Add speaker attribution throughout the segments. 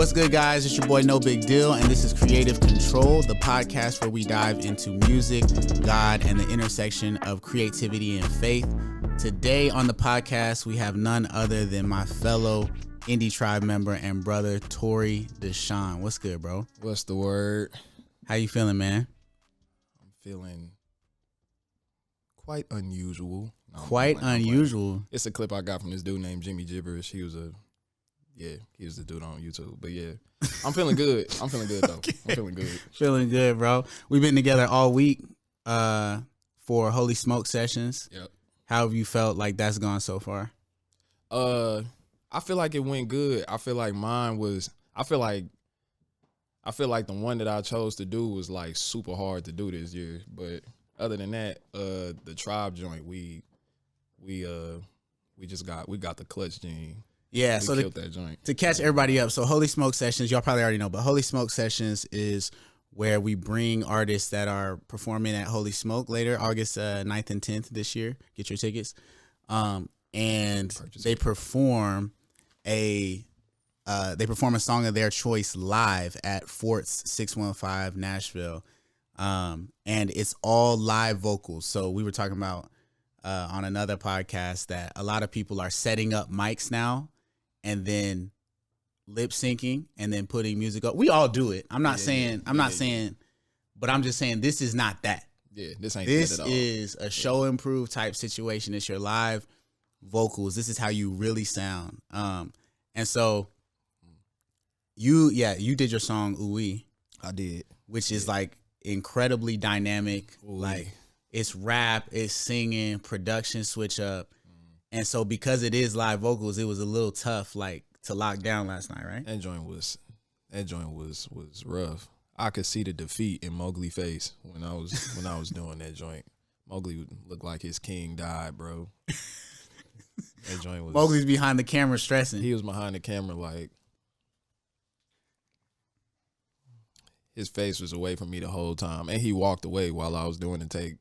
Speaker 1: What's good, guys? It's your boy No Big Deal, and this is Creative Control, the podcast where we dive into music, God, and the intersection of creativity and faith. Today on the podcast, we have none other than my fellow Indie Tribe member and brother, Torey D'Shaun. What's good, bro?
Speaker 2: What's the word?
Speaker 1: How you feeling, man?
Speaker 2: I'm feeling quite unusual.
Speaker 1: Quite unusual.
Speaker 2: It's a clip I got from this dude named Jimmy Gibberish. He was the dude on YouTube. But yeah, I'm feeling good. I'm feeling good, though. Okay. I'm feeling good.
Speaker 1: Feeling good, bro. We've been together all week for Holy Smoke sessions.
Speaker 2: Yep.
Speaker 1: How have you felt like that's gone so far?
Speaker 2: I feel like it went good. I feel like mine was, I feel like the one that I chose to do was like super hard to do this year. But other than that, the Tribe joint, we got the clutch gene.
Speaker 1: Yeah,
Speaker 2: we killed that joint.
Speaker 1: To catch everybody up, so Holy Smoke Sessions, y'all probably already know, but Holy Smoke Sessions is where we bring artists that are performing at Holy Smoke later, August 9th and 10th this year. Get your tickets. And they perform a song of their choice live at Fort's 615 Nashville. And it's all live vocals. So we were talking about on another podcast that a lot of people are setting up mics now and then lip syncing and then putting music up. We all do it. I'm not saying, but I'm just saying this is not that.
Speaker 2: Yeah, this ain't
Speaker 1: this
Speaker 2: that at all.
Speaker 1: is a show improve type situation. It's your live vocals. This is how you really sound. And so you did your song Ooh-Wee.
Speaker 2: I did.
Speaker 1: Which is like incredibly dynamic.
Speaker 2: Ooh-Wee.
Speaker 1: Like it's rap, it's singing, production switch up. And so because it is live vocals, it was a little tough like to lock down last night, right?
Speaker 2: That joint was rough. I could see the defeat in Mowgli's face when I was doing that joint. Mowgli looked like his king died, bro. That joint was
Speaker 1: Mowgli's behind the camera stressing.
Speaker 2: He was behind the camera like his face was away from me the whole time, and he walked away while I was doing the take.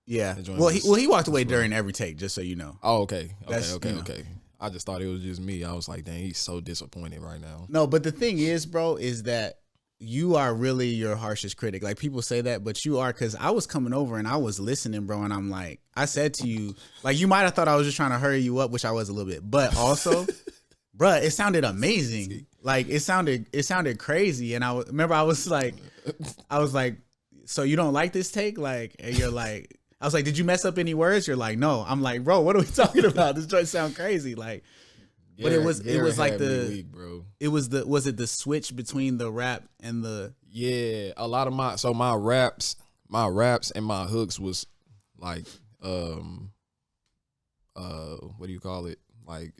Speaker 1: Yeah. Well, he walked away during every take, just so you know.
Speaker 2: Oh, okay. Okay. I just thought it was just me. I was like, dang, he's so disappointed right now.
Speaker 1: No, but the thing is, bro, is that you are really your harshest critic. Like people say that, but you are, because I was coming over and I was listening, bro, and I'm like, I said to you, like you might have thought I was just trying to hurry you up, which I was a little bit, but also, bro, it sounded amazing. Like it sounded crazy, and I was like, so you don't like this take, like, and you're like. I was like, did you mess up any words? You're like, no. I'm like, bro, what are we talking about? This joint sound crazy. Like, but it was like was it the switch between the rap and the.
Speaker 2: Yeah. A lot of my raps and my hooks was like, what do you call it? Like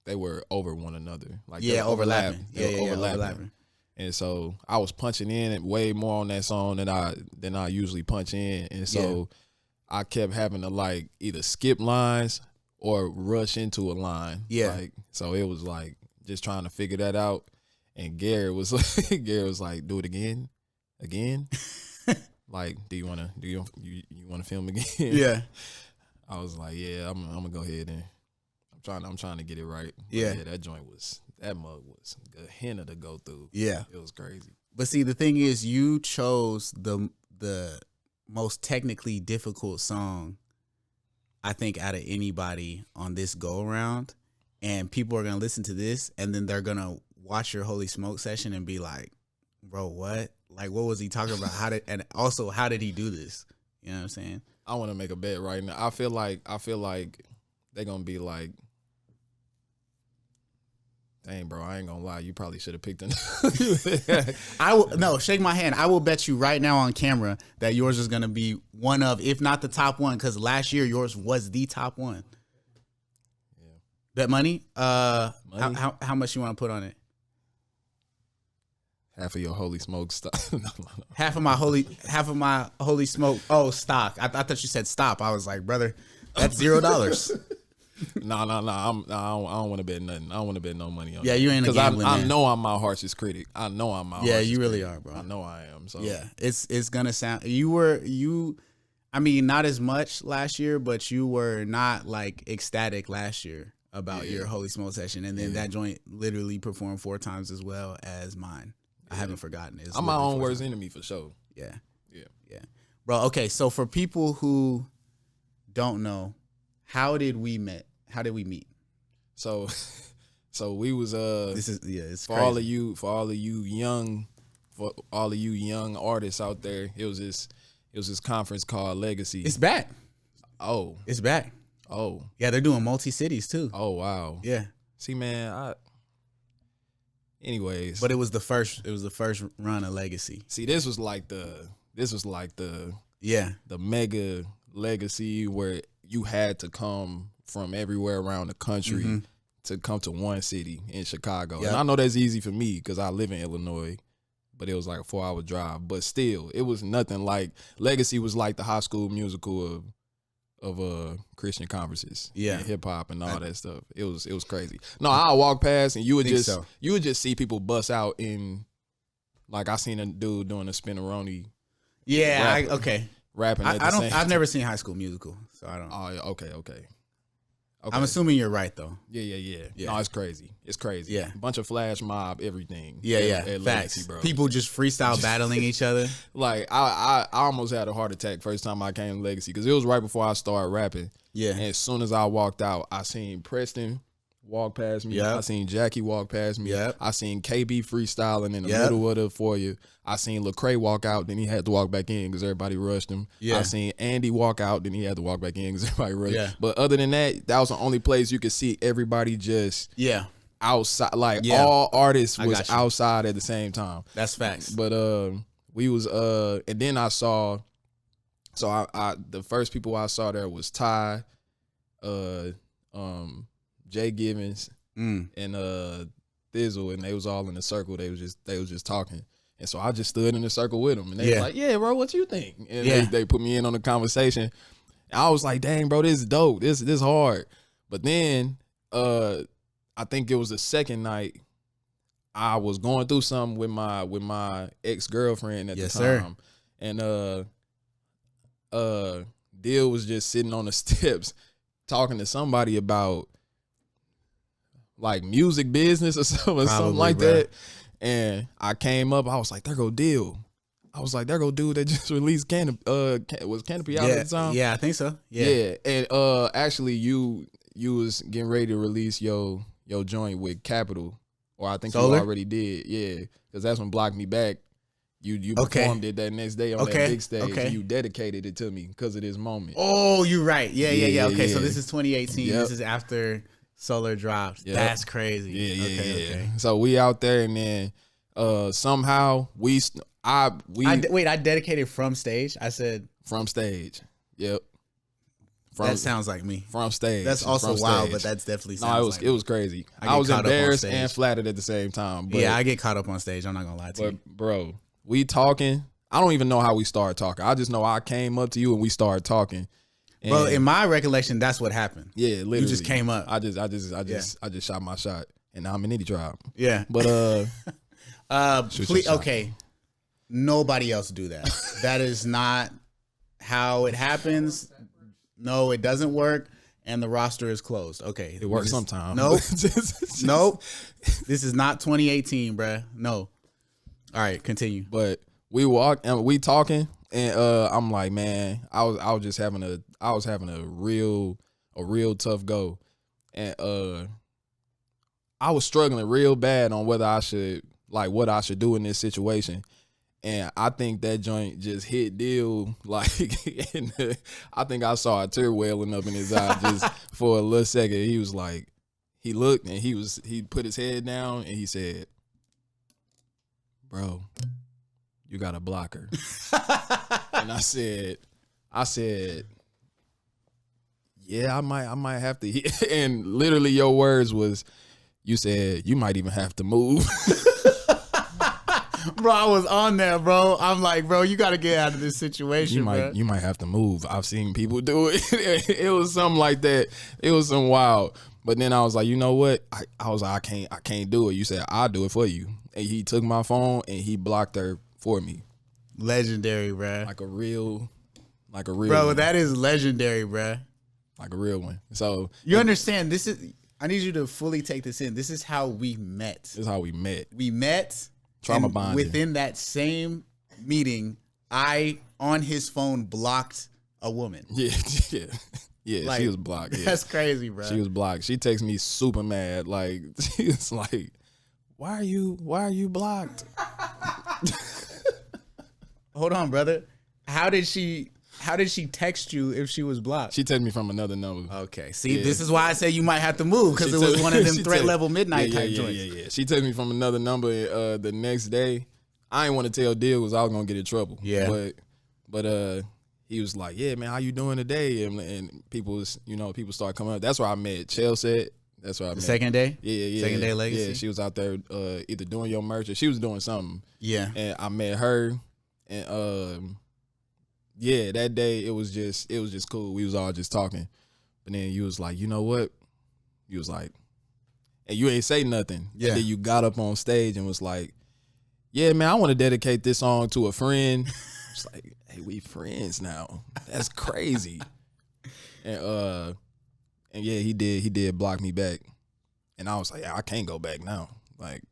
Speaker 2: they were over one another. Like
Speaker 1: overlapping. Overlapping.
Speaker 2: And so I was punching in way more on that song than I usually punch in. And so I kept having to like either skip lines or rush into a line.
Speaker 1: Yeah.
Speaker 2: Like, so it was like just trying to figure that out. And Gary was like, do it again. Like, do you want to film again?
Speaker 1: Yeah.
Speaker 2: I was like, yeah, I'm gonna go ahead and I'm trying to get it right. But
Speaker 1: yeah,
Speaker 2: that mug was a henna to go through.
Speaker 1: Yeah.
Speaker 2: It was crazy.
Speaker 1: But see, the thing is, you chose the most technically difficult song, I think, out of anybody on this go around. And people are going to listen to this and then they're going to watch your Holy Smoke session and be like, bro, what? Like, what was he talking about? How did he do this? You know what I'm saying?
Speaker 2: I want to make a bet right now. I feel like they're going to be like, dang, bro, I ain't gonna lie. You probably should have picked
Speaker 1: No, shake my hand. I will bet you right now on camera that yours is gonna be one of, if not the top one, because last year yours was the top one. Yeah. Bet money? How much you want to put on it?
Speaker 2: Half of your Holy Smoke stock.
Speaker 1: Half of my Holy Smoke. Oh, stock. I thought you said stop. I was like, brother, that's $0.
Speaker 2: No. I don't want to bet nothing. I don't want to bet no money on it.
Speaker 1: Yeah, you ain't a gambling man.
Speaker 2: I know I'm my harshest critic. I know I'm my harshest critic.
Speaker 1: Yeah, you really are, bro.
Speaker 2: I know I am. So
Speaker 1: yeah, it's gonna sound. I mean, not as much last year, but you were not like ecstatic last year. about your Holy Smoke session, and then that joint literally performed 4 times as well as mine. I haven't forgotten it.
Speaker 2: I'm my own worst enemy for sure.
Speaker 1: Yeah.
Speaker 2: Yeah.
Speaker 1: Bro, okay, so for people who don't know, how did we meet?
Speaker 2: So we was
Speaker 1: it's
Speaker 2: for
Speaker 1: crazy.
Speaker 2: all of you young artists out there, it was this conference called Legacy.
Speaker 1: It's back.
Speaker 2: Oh.
Speaker 1: It's back.
Speaker 2: Oh.
Speaker 1: Yeah, they're doing multi-cities too.
Speaker 2: Oh wow.
Speaker 1: Yeah.
Speaker 2: See, man, anyways.
Speaker 1: But it was the first run of Legacy.
Speaker 2: See, this was like the mega Legacy where you had to come from everywhere around the country to come to one city in Chicago. Yep. And I know that's easy for me because I live in Illinois, but it was like a 4-hour drive. But still, it was nothing like Legacy was like the High School Musical of Christian conferences, and hip hop and all that stuff. It was crazy. No, I walk past and you would just see people bust out in, like I seen a dude doing a spinneroni.
Speaker 1: Yeah,
Speaker 2: rapping.
Speaker 1: I've never seen High School Musical, so I don't.
Speaker 2: Oh, okay.
Speaker 1: I'm assuming you're right though.
Speaker 2: Yeah. No, it's crazy. It's crazy.
Speaker 1: Yeah,
Speaker 2: a bunch of flash mob, everything.
Speaker 1: Yeah.
Speaker 2: At
Speaker 1: Facts,
Speaker 2: Legacy, bro.
Speaker 1: People just freestyle battling each other.
Speaker 2: Like I almost had a heart attack first time I came to Legacy because it was right before I started rapping. Yeah. And as soon as I walked out, I seen Preston walk past me. I seen Jackie walk past me. I seen KB freestyling in the middle of the foyer. I seen Lecrae walk out, then he had to walk back in because everybody rushed him. I seen Andy walk out, then he had to walk back in because everybody rushed him. But other than that, that was the only place you could see everybody just outside. Like all artists was outside at the same time.
Speaker 1: That's facts.
Speaker 2: But we was and then I saw, so I the first people I saw there was Ty, Jay Givens, and Thizzle, and they was all in a circle. They was just talking. And so I just stood in the circle with them, and they was like, "Yeah, bro, what you think?" And they put me in on the conversation. And I was like, "Dang, bro, this is dope. This hard." But then, I think it was the second night. I was going through something with my ex-girlfriend at the time, and Dill was just sitting on the steps talking to somebody about like music business or something like that. And I came up, I was like, there go Dill. I was like, there go dude that just released Canopy out at the time?
Speaker 1: Yeah, I think so.
Speaker 2: Yeah. And actually you was getting ready to release your joint with Capital. Or I think
Speaker 1: Solar?
Speaker 2: You already did. Yeah. Because that's when Block Me Back. You performed it that next day on that big stage. And you dedicated it to me because of this moment.
Speaker 1: Oh, you're right. Yeah. Okay, so this is 2018. This is after Solar drops. That's crazy.
Speaker 2: Yeah. So we out there, and then somehow I
Speaker 1: dedicated from stage. I said
Speaker 2: from stage. Yep.
Speaker 1: That sounds like me.
Speaker 2: From stage.
Speaker 1: That's also wild, but that's definitely sounds
Speaker 2: it was crazy. I was embarrassed and flattered at the same time. But,
Speaker 1: I get caught up on stage. I'm not gonna lie to you.
Speaker 2: Bro, we talking. I don't even know how we started talking. I just know I came up to you and we started talking.
Speaker 1: Bro, in my recollection, that's what happened.
Speaker 2: Yeah, literally.
Speaker 1: You just came up.
Speaker 2: I just shot my shot, and now I'm in Indie Tribe.
Speaker 1: Yeah,
Speaker 2: but
Speaker 1: please, okay. Nobody else do that. That is not how it happens. No, it doesn't work, and the roster is closed. Okay,
Speaker 2: it works sometimes.
Speaker 1: Nope. This is not 2018, bruh. No. All right, continue.
Speaker 2: But we walk and we talking. And I'm like, man, I was having a real tough go, and I was struggling real bad on whether I should what I should do in this situation, and I think that joint just hit Dill I think I saw a tear welling up in his eye just for a little second. He was like, he looked and he put his head down and he said, "Bro, you got a blocker." And I said, yeah, I might have to. And literally your words was, you said, you might even have to move.
Speaker 1: Bro, I was on there, bro. I'm like, bro, you got to get out of this situation,
Speaker 2: you might have to move. I've seen people do it. It was something like that. It was some wild. But then I was like, you know what? I was like, I can't do it. You said, I'll do it for you. And he took my phone and he blocked her for me.
Speaker 1: Legendary, bruh.
Speaker 2: Like a real
Speaker 1: bro, one. That is legendary, bruh.
Speaker 2: Like a real one. So
Speaker 1: you understand, this is, I need you to fully take this in. This is how we met.
Speaker 2: This is how we met.
Speaker 1: We met.
Speaker 2: Trauma
Speaker 1: and
Speaker 2: bonding.
Speaker 1: Within that same meeting, I, on his phone, blocked a woman.
Speaker 2: Yeah. Like, she was blocked. Yeah.
Speaker 1: That's crazy, bro.
Speaker 2: She was blocked. She texted me super mad. Like, she was like, why are you blocked?
Speaker 1: Hold on, brother. How did she text you if she was blocked?
Speaker 2: She texted me from another number.
Speaker 1: Okay. See, this is why I say you might have to move, because it was one of them threat level midnight type joints.
Speaker 2: Yeah. She texted me from another number the next day. I didn't want to tell Deal because I was gonna get in trouble.
Speaker 1: Yeah.
Speaker 2: But he was like, yeah, man, how you doing today? And people start coming up. That's where I met Chelsea. That's where I met.
Speaker 1: The second day?
Speaker 2: Yeah.
Speaker 1: Second day legacy?
Speaker 2: Yeah, she was out there either doing your merch or she was doing something.
Speaker 1: Yeah.
Speaker 2: And I met her. And yeah, that day it was just cool. We was all just talking. But then you was like, you know what? You was like, and you ain't say nothing.
Speaker 1: Yeah.
Speaker 2: And then you got up on stage and was like, yeah, man, I want to dedicate this song to a friend. It's like, hey, we friends now. That's crazy. And yeah, he did block me back. And I was like, yeah, I can't go back now. Like,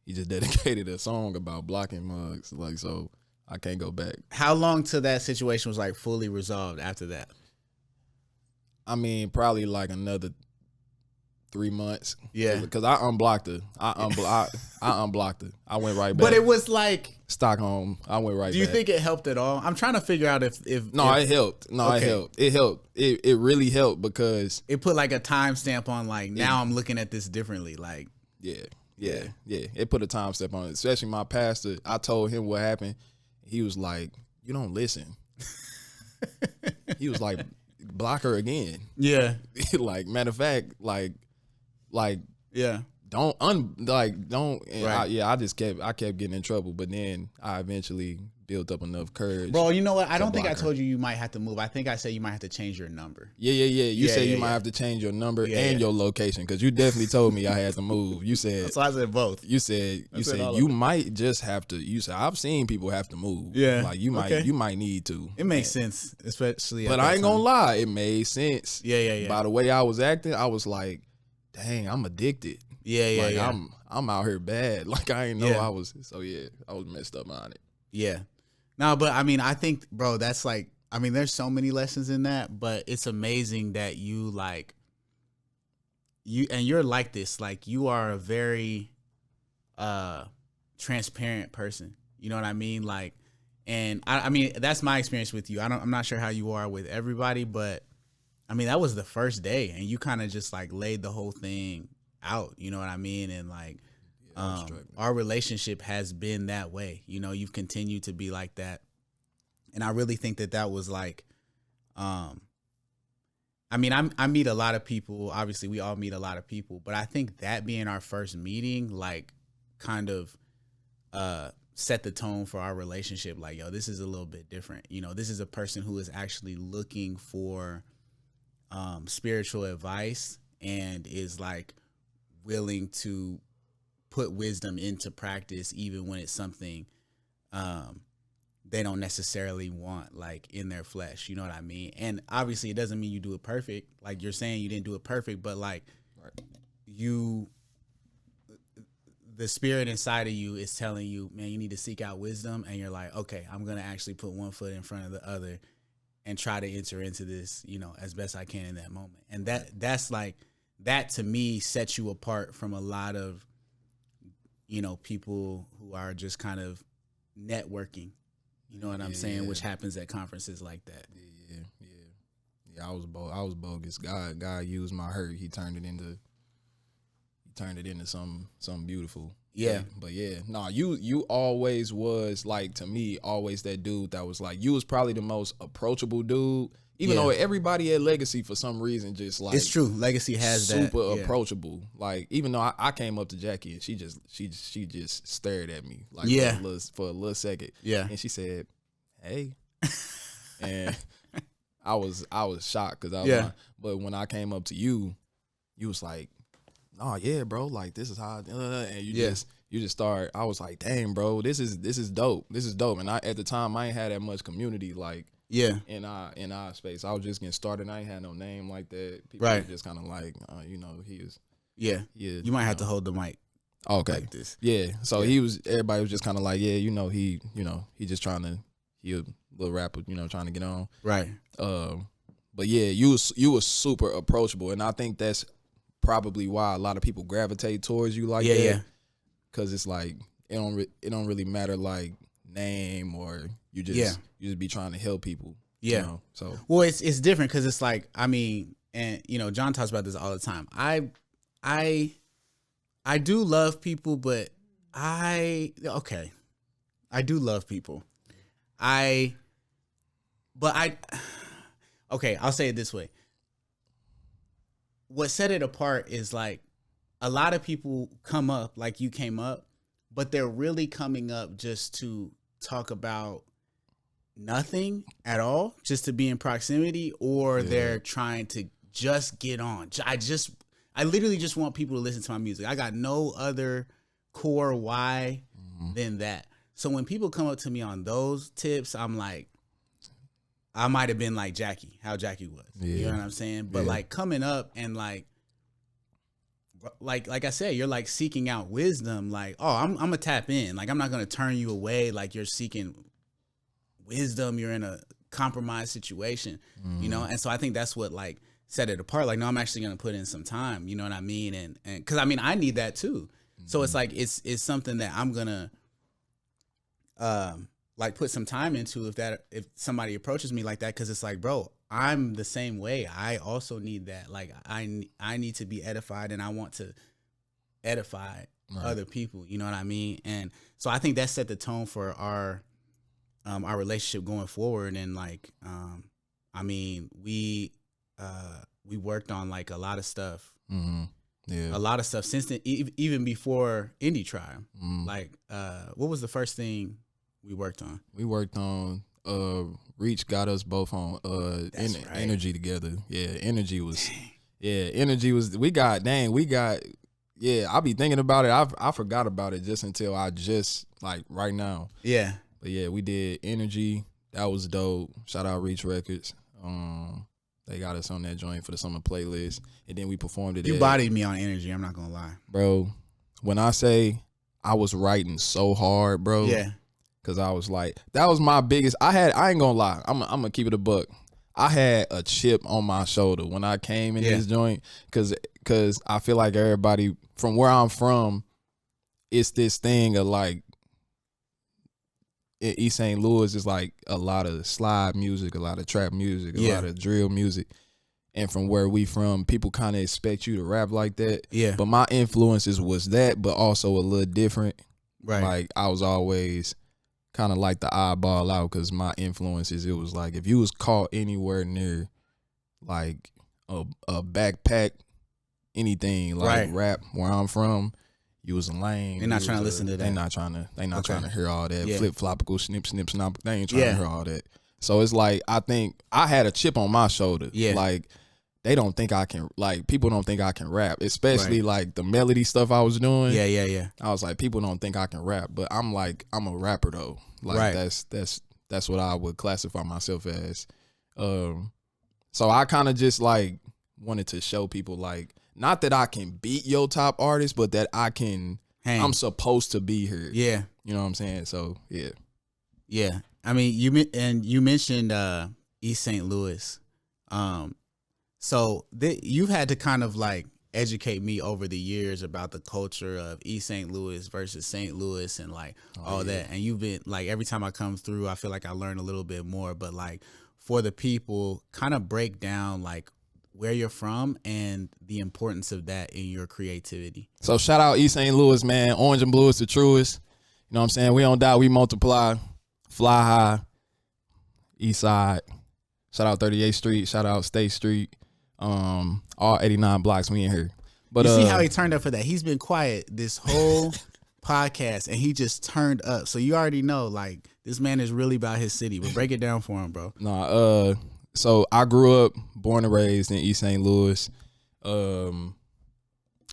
Speaker 2: he just dedicated a song about blocking mugs. Like, so I can't go back.
Speaker 1: How long till that situation was like fully resolved after that?
Speaker 2: I mean, probably like another 3 months.
Speaker 1: Yeah.
Speaker 2: Because I unblocked her. I unblocked her. I went right back.
Speaker 1: But it was like
Speaker 2: Stockholm. I went right back.
Speaker 1: Do you think it helped at all? I'm trying to figure out if
Speaker 2: it helped. No,
Speaker 1: okay.
Speaker 2: It helped. It helped. It really helped because
Speaker 1: it put like a timestamp on like now I'm looking at this differently. Like
Speaker 2: Yeah. It put a timestamp on it. Especially my pastor. I told him what happened. He was like, you don't listen. He was like, block her again.
Speaker 1: Yeah.
Speaker 2: Like, matter of fact, like
Speaker 1: yeah.
Speaker 2: don't. And
Speaker 1: right.
Speaker 2: I kept getting in trouble, but then I eventually built up enough courage.
Speaker 1: Bro, you know what? I don't think I told you might have to move. I think I said you might have to change your number.
Speaker 2: Yeah. You said you might have to change your number and your location, because you definitely told me I had to move. You said
Speaker 1: so I said both.
Speaker 2: You said you might just have to. You said I've seen people have to move.
Speaker 1: Yeah,
Speaker 2: like you might need to.
Speaker 1: It makes sense, especially.
Speaker 2: But I ain't gonna lie, it made sense.
Speaker 1: Yeah.
Speaker 2: By the way I was acting, I was like, dang, I'm addicted.
Speaker 1: Yeah.
Speaker 2: I'm out here bad. Like, I ain't know I was. So yeah, I was messed up on it.
Speaker 1: Yeah. No, but I mean, I think, bro, that's like, I mean, there's so many lessons in that, but it's amazing that you're like this. Like, you are a very transparent person. You know what I mean? Like, and I mean, that's my experience with you. I'm not sure how you are with everybody, but I mean, that was the first day, and you kind of just like laid the whole thing out. You know what I mean? And like, our relationship has been that way. You know, you've continued to be like that. And I really think that was like, I mean, I meet a lot of people. Obviously, we all meet a lot of people. But I think that being our first meeting, like, kind of set the tone for our relationship. Like, yo, this is a little bit different. You know, this is a person who is actually looking for spiritual advice and is, like, willing to put wisdom into practice, even when it's something they don't necessarily want, like, in their flesh. You know what I mean? And obviously it doesn't mean you do it perfect. Like, you're saying you didn't do it perfect, but like, the spirit inside of you is telling you, man, you need to seek out wisdom. And you're like, okay, I'm going to actually put one foot in front of the other and try to enter into this, you know, as best I can in that moment. And that's like, that to me sets you apart from a lot of, you know, people who are just kind of networking, you know what I'm saying, which happens at conferences like that.
Speaker 2: Yeah. I was bogus. God used my hurt. He turned it into something beautiful.
Speaker 1: Yeah.
Speaker 2: But yeah, no, you always was, like, to me, always that dude that was like, you was probably the most approachable dude. Even though everybody at Legacy, for some reason, just like,
Speaker 1: it's true. Legacy has
Speaker 2: super approachable. Like, even though I came up to Jackie and she just stared at me like for a little second.
Speaker 1: Yeah.
Speaker 2: And she said, "Hey," and I was shocked because I was like, but when I came up to you, you was like, "Oh yeah, bro. Like, this is how," and you just start. I was like, "Dang, bro, this is dope. This is dope." And at the time, I ain't had that much community like
Speaker 1: Yeah.
Speaker 2: in our space. I was just getting started. I ain't had no name like that. People
Speaker 1: Right.
Speaker 2: were just kind of like, you know, he is.
Speaker 1: Yeah.
Speaker 2: Yeah.
Speaker 1: You might have to hold the mic.
Speaker 2: Okay.
Speaker 1: Like this.
Speaker 2: Yeah. So everybody was just kind of like, yeah, you know, he just trying to, he a little rapper, you know, trying to get on.
Speaker 1: Right.
Speaker 2: But yeah, you was super approachable, and I think that's probably why a lot of people gravitate towards you like that.
Speaker 1: Yeah.
Speaker 2: Cause it's like it don't really matter like name or you just be trying to help people.
Speaker 1: Yeah.
Speaker 2: You know? So
Speaker 1: well, it's different because it's like, I mean, and you know, John talks about this all the time. I do love people, but I do love people. Okay, I'll say it this way. What set it apart is like a lot of people come up like you came up, but they're really coming up just to talk about nothing at all, just to be in proximity, or they're trying to just get on. I literally just want people to listen to my music. I got no other core why than that. So when people come up to me on those tips, I'm like, I might have been like Jackie, how Jackie was. Yeah. You know what I'm saying? But like coming up and like I said, you're like seeking out wisdom. Like, oh, I'm gonna tap in. Like, I'm not gonna turn you away. Like you're seeking wisdom. You're in a compromised situation, you know? And so I think that's what like set it apart. Like, no, I'm actually gonna put in some time. You know what I mean? And cause I mean, I need that too. So it's like, it's something that I'm gonna, like put some time into if somebody approaches me like that. Cause it's like, bro, I'm the same way. I also need that. Like I need to be edified, and I want to edify other people. You know what I mean? And so I think that set the tone for our relationship going forward. And like, I mean, we worked on like a lot of stuff. Yeah, a lot of stuff since then, even before Indie Tribe. Like, what was the first thing we worked on?
Speaker 2: We worked on Reach got us both on Energy together. Yeah, Energy was we got I'll be thinking about it. I forgot about it just until I just like right now. Yeah. But yeah, we did Energy. That was dope. Shout out Reach Records. They got us on that joint for the summer playlist. And then we performed it.
Speaker 1: You bodied me on Energy, I'm not gonna lie.
Speaker 2: Bro, when I say I was writing so hard, bro. Yeah. Cause I was like, that was my biggest. I ain't gonna lie. I'm gonna keep it a buck. I had a chip on my shoulder when I came in this joint, cause I feel like everybody from where I'm from, it's this thing of like, in East St. Louis is like a lot of slide music, a lot of trap music, a lot of drill music. And from where we from, people kind of expect you to rap like that. Yeah. But my influences was that, but also a little different. Right. Like I was always kind of like the eyeball out, because my influences, it was like if you was caught anywhere near like a backpack, anything like rap where I'm from, you was lame.
Speaker 1: They're not trying to listen to that.
Speaker 2: They not trying to hear all that flip flopical snip snip snop. They ain't trying to hear all that. So it's like, I think I had a chip on my shoulder. Yeah. Like they don't think I can, like people don't think I can rap, especially like the melody stuff I was doing. Yeah. I was like, people don't think I can rap, but I'm like, I'm a rapper though. Like that's what I would classify myself as. So I kind of just like wanted to show people like, not that I can beat your top artist, but that I can, I'm supposed to be here. Yeah. You know what I'm saying? So yeah.
Speaker 1: Yeah. I mean, you mentioned East St. Louis. So you've had to kind of like educate me over the years about the culture of East St. Louis versus St. Louis and like all that. And you've been like, every time I come through, I feel like I learn a little bit more. But like for the people, kind of break down like where you're from and the importance of that in your creativity.
Speaker 2: So shout out East St. Louis, man. Orange and blue is the truest. You know what I'm saying? We don't die, we multiply. Fly high. East side. Shout out 38th Street. Shout out State Street. All 89 blocks, we in here. But
Speaker 1: you see how he turned up for that? He's been quiet this whole podcast and he just turned up. So you already know, like, this man is really about his city. But break it down for him, bro.
Speaker 2: Nah, so I grew up, born and raised in East St. Louis. Yeah,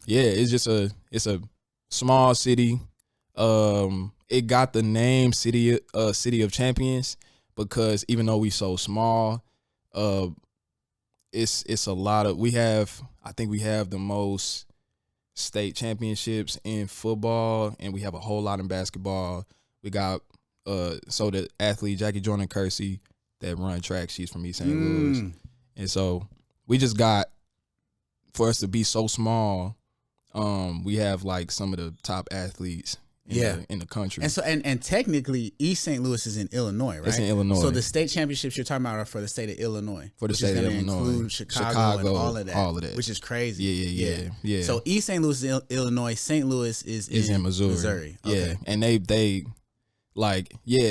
Speaker 2: it's a small city. It got the name City of Champions, because even though we so small, it's a lot of I think we have the most state championships in football, and we have a whole lot in basketball. We got so the athlete Jackie Jordan Kersey that run track, she's from East St. Louis. And so we just got, for us to be so small, we have like some of the top athletes in the country.
Speaker 1: And so and technically East St. Louis is in Illinois, right?
Speaker 2: It's in Illinois.
Speaker 1: So the state championships you're talking about are for the state of Illinois.
Speaker 2: For the state of Illinois.
Speaker 1: Include Chicago and all of that. Which is crazy.
Speaker 2: Yeah.
Speaker 1: So East St. Louis is Illinois, St. Louis is in Missouri. Okay.
Speaker 2: Yeah. And they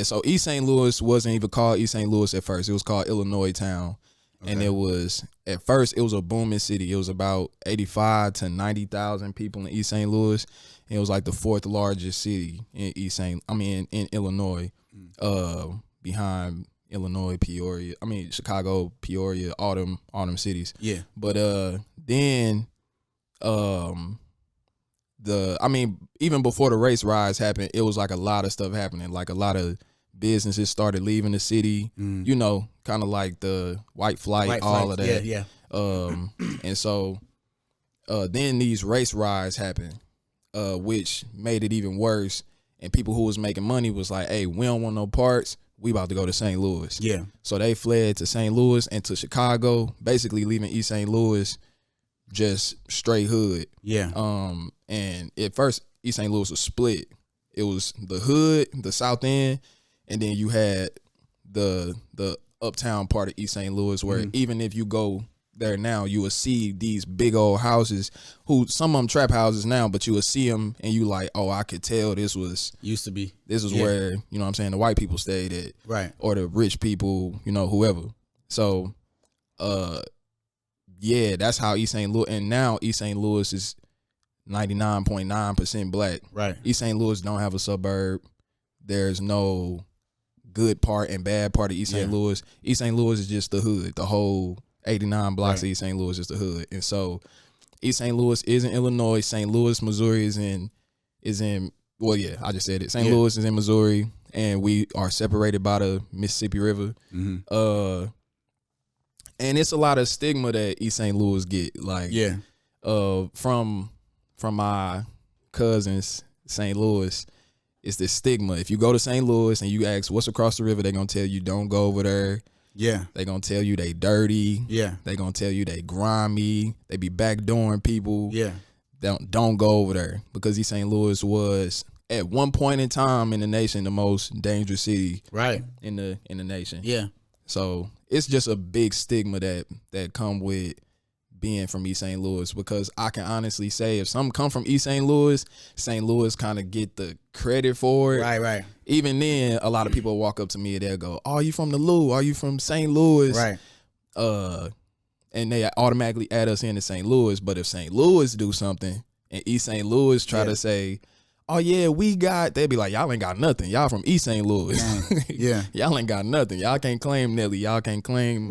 Speaker 2: so East St. Louis wasn't even called East St. Louis at first. It was called Illinois Town. Okay. And it was, at first, it was a booming city. It was about 85 to 90,000 people in East St. Louis. And it was like the fourth largest city in in Illinois, behind Illinois, Peoria. Chicago, Peoria, all them cities.
Speaker 1: Yeah.
Speaker 2: But then even before the race riots happened, it was like a lot of stuff happening. Like a lot of businesses started leaving the city, kind of like the white flight, of that.
Speaker 1: Yeah.
Speaker 2: And so then these race riots happened, which made it even worse. And people who was making money was like, hey, we don't want no parts. We about to go to St. Louis.
Speaker 1: Yeah. So
Speaker 2: they fled to St. Louis and to Chicago, basically leaving East St. Louis just straight hood.
Speaker 1: Yeah.
Speaker 2: And at first, East St. Louis was split. It was the hood, the South End, and then you had the uptown part of East St. Louis, where even if you go there now, you will see these big old houses, some of them trap houses now, but you will see them and you like, oh, I could tell this was
Speaker 1: used to be.
Speaker 2: This is where, you know what I'm saying, the white people stayed at.
Speaker 1: Right.
Speaker 2: Or the rich people, whoever. So, that's how East St. Louis, and now East St. Louis is 99.9% black.
Speaker 1: Right.
Speaker 2: East St. Louis don't have a suburb. There's no good part and bad part of East St. Louis. East St. Louis is just the hood. The whole 89 blocks of East St. Louis is the hood. And so East St. Louis is in Illinois. St. Louis, Missouri is in I just said it. St. Louis is in Missouri, and we are separated by the Mississippi River. And it's a lot of stigma that East St. Louis get. Like, from my cousins, St. Louis, it's this stigma. If you go to St. Louis and you ask what's across the river, they're going to tell you don't go over there.
Speaker 1: Yeah.
Speaker 2: They're going to tell you they dirty.
Speaker 1: Yeah.
Speaker 2: They're going to tell you they grimy. They be backdooring people.
Speaker 1: Yeah.
Speaker 2: Don't go over there, because East St. Louis was at one point in time in the nation the most dangerous city in the nation.
Speaker 1: Yeah.
Speaker 2: So it's just a big stigma that come with being from East St. Louis, because I can honestly say if some come from East St. Louis kind of get the credit for it.
Speaker 1: Right.
Speaker 2: Even then, a lot of people walk up to me and they'll go, "Oh, are you from the Lou? Are you from St. Louis?"
Speaker 1: Right.
Speaker 2: And they automatically add us into St. Louis. But if St. Louis do something and East St. Louis try to say, "Oh yeah, they'd be like, y'all ain't got nothing. Y'all from East St. Louis."
Speaker 1: Yeah.
Speaker 2: Y'all ain't got nothing. Y'all can't claim Nelly. Y'all can't claim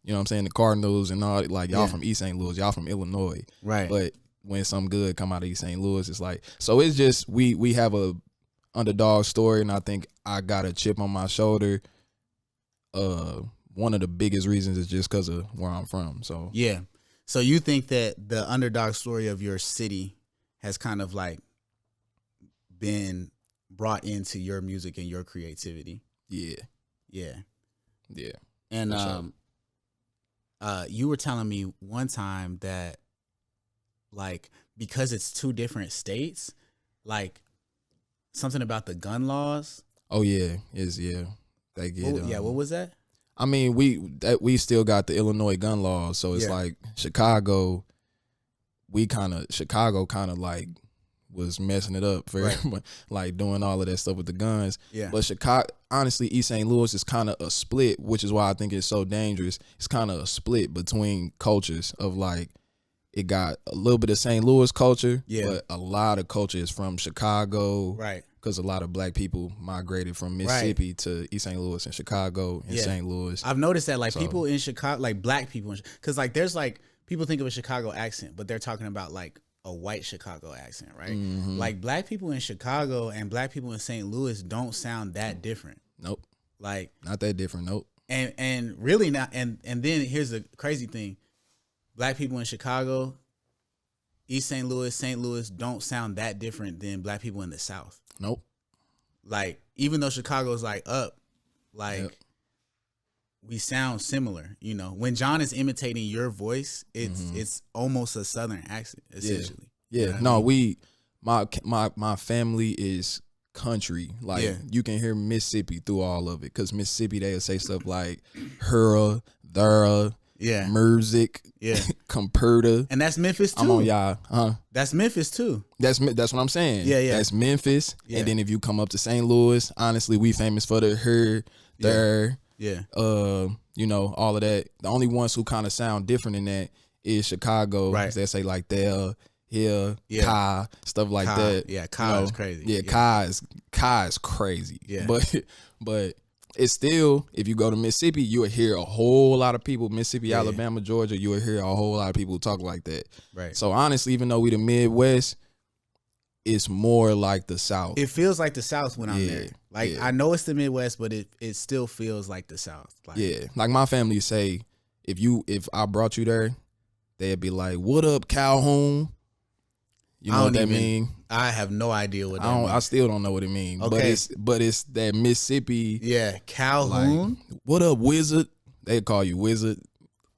Speaker 2: you know what I'm saying, the Cardinals and all, like, y'all from East St. Louis, y'all from Illinois.
Speaker 1: Right.
Speaker 2: But when some good come out of East St. Louis, it's like, so it's just we have a underdog story, and I think I got a chip on my shoulder. One of the biggest reasons is just because of where I'm from. So
Speaker 1: yeah. So you think that the underdog story of your city has kind of like been brought into your music and your creativity?
Speaker 2: Yeah.
Speaker 1: And you were telling me one time that, like, because it's two different states, like something about the gun laws.
Speaker 2: Oh yeah, they get.
Speaker 1: What was that?
Speaker 2: I mean, we still got the Illinois gun laws, so it's like Chicago. Chicago kind of like was messing it up for like doing all of that stuff with the guns. Yeah. But Chicago, honestly, East St. Louis is kind of a split, which is why I think it's so dangerous. It's kind of a split between cultures of, like, it got a little bit of St. Louis culture, but a lot of culture is from Chicago. Right. Because a lot of black people migrated from Mississippi to East St. Louis and Chicago and St. Louis.
Speaker 1: I've noticed that, like, people in Chicago, like black people, because like there's like people think of a Chicago accent, but they're talking about like a white Chicago accent, right? Mm-hmm. Like black people in Chicago and black people in St. Louis don't sound that different.
Speaker 2: Nope.
Speaker 1: Like
Speaker 2: not that different. Nope.
Speaker 1: and really not. And then here's the crazy thing: black people in Chicago, East St. Louis don't sound that different than black people in the South.
Speaker 2: Nope.
Speaker 1: Like even though Chicago's like up, like we sound similar. You know, when John is imitating your voice, it's almost a Southern accent essentially.
Speaker 2: Yeah.
Speaker 1: You know
Speaker 2: No,
Speaker 1: what I mean?
Speaker 2: my family is country. Like you can hear Mississippi through all of it, because Mississippi they'll say stuff like hurrah, thera, music, comperta,
Speaker 1: and that's Memphis too.
Speaker 2: I'm on y'all,
Speaker 1: That's Memphis too.
Speaker 2: That's what I'm saying.
Speaker 1: Yeah.
Speaker 2: That's Memphis, and then if you come up to St. Louis, honestly, we famous for the her, there, you know, all of that. The only ones who kind of sound different in that is Chicago. Right. They say like there. Here, Kai, stuff like that.
Speaker 1: Yeah, Kai is crazy.
Speaker 2: Yeah, Kai is crazy. Yeah. But it's still, if you go to Mississippi, you will hear a whole lot of people, Mississippi, Alabama, Georgia, you will hear a whole lot of people talk like that.
Speaker 1: Right.
Speaker 2: So honestly, even though we the Midwest, it's more like the South.
Speaker 1: It feels like the South when I'm there. Like I know it's the Midwest, but it still feels like the South. Like,
Speaker 2: like my family say, if I brought you there, they'd be like, "What up, Calhoun?" You know what that mean?
Speaker 1: I have no idea what that means.
Speaker 2: I still don't know what it means. Okay. But it's that Mississippi.
Speaker 1: Yeah, Calhoun.
Speaker 2: Like, what up, wizard? They call you wizard.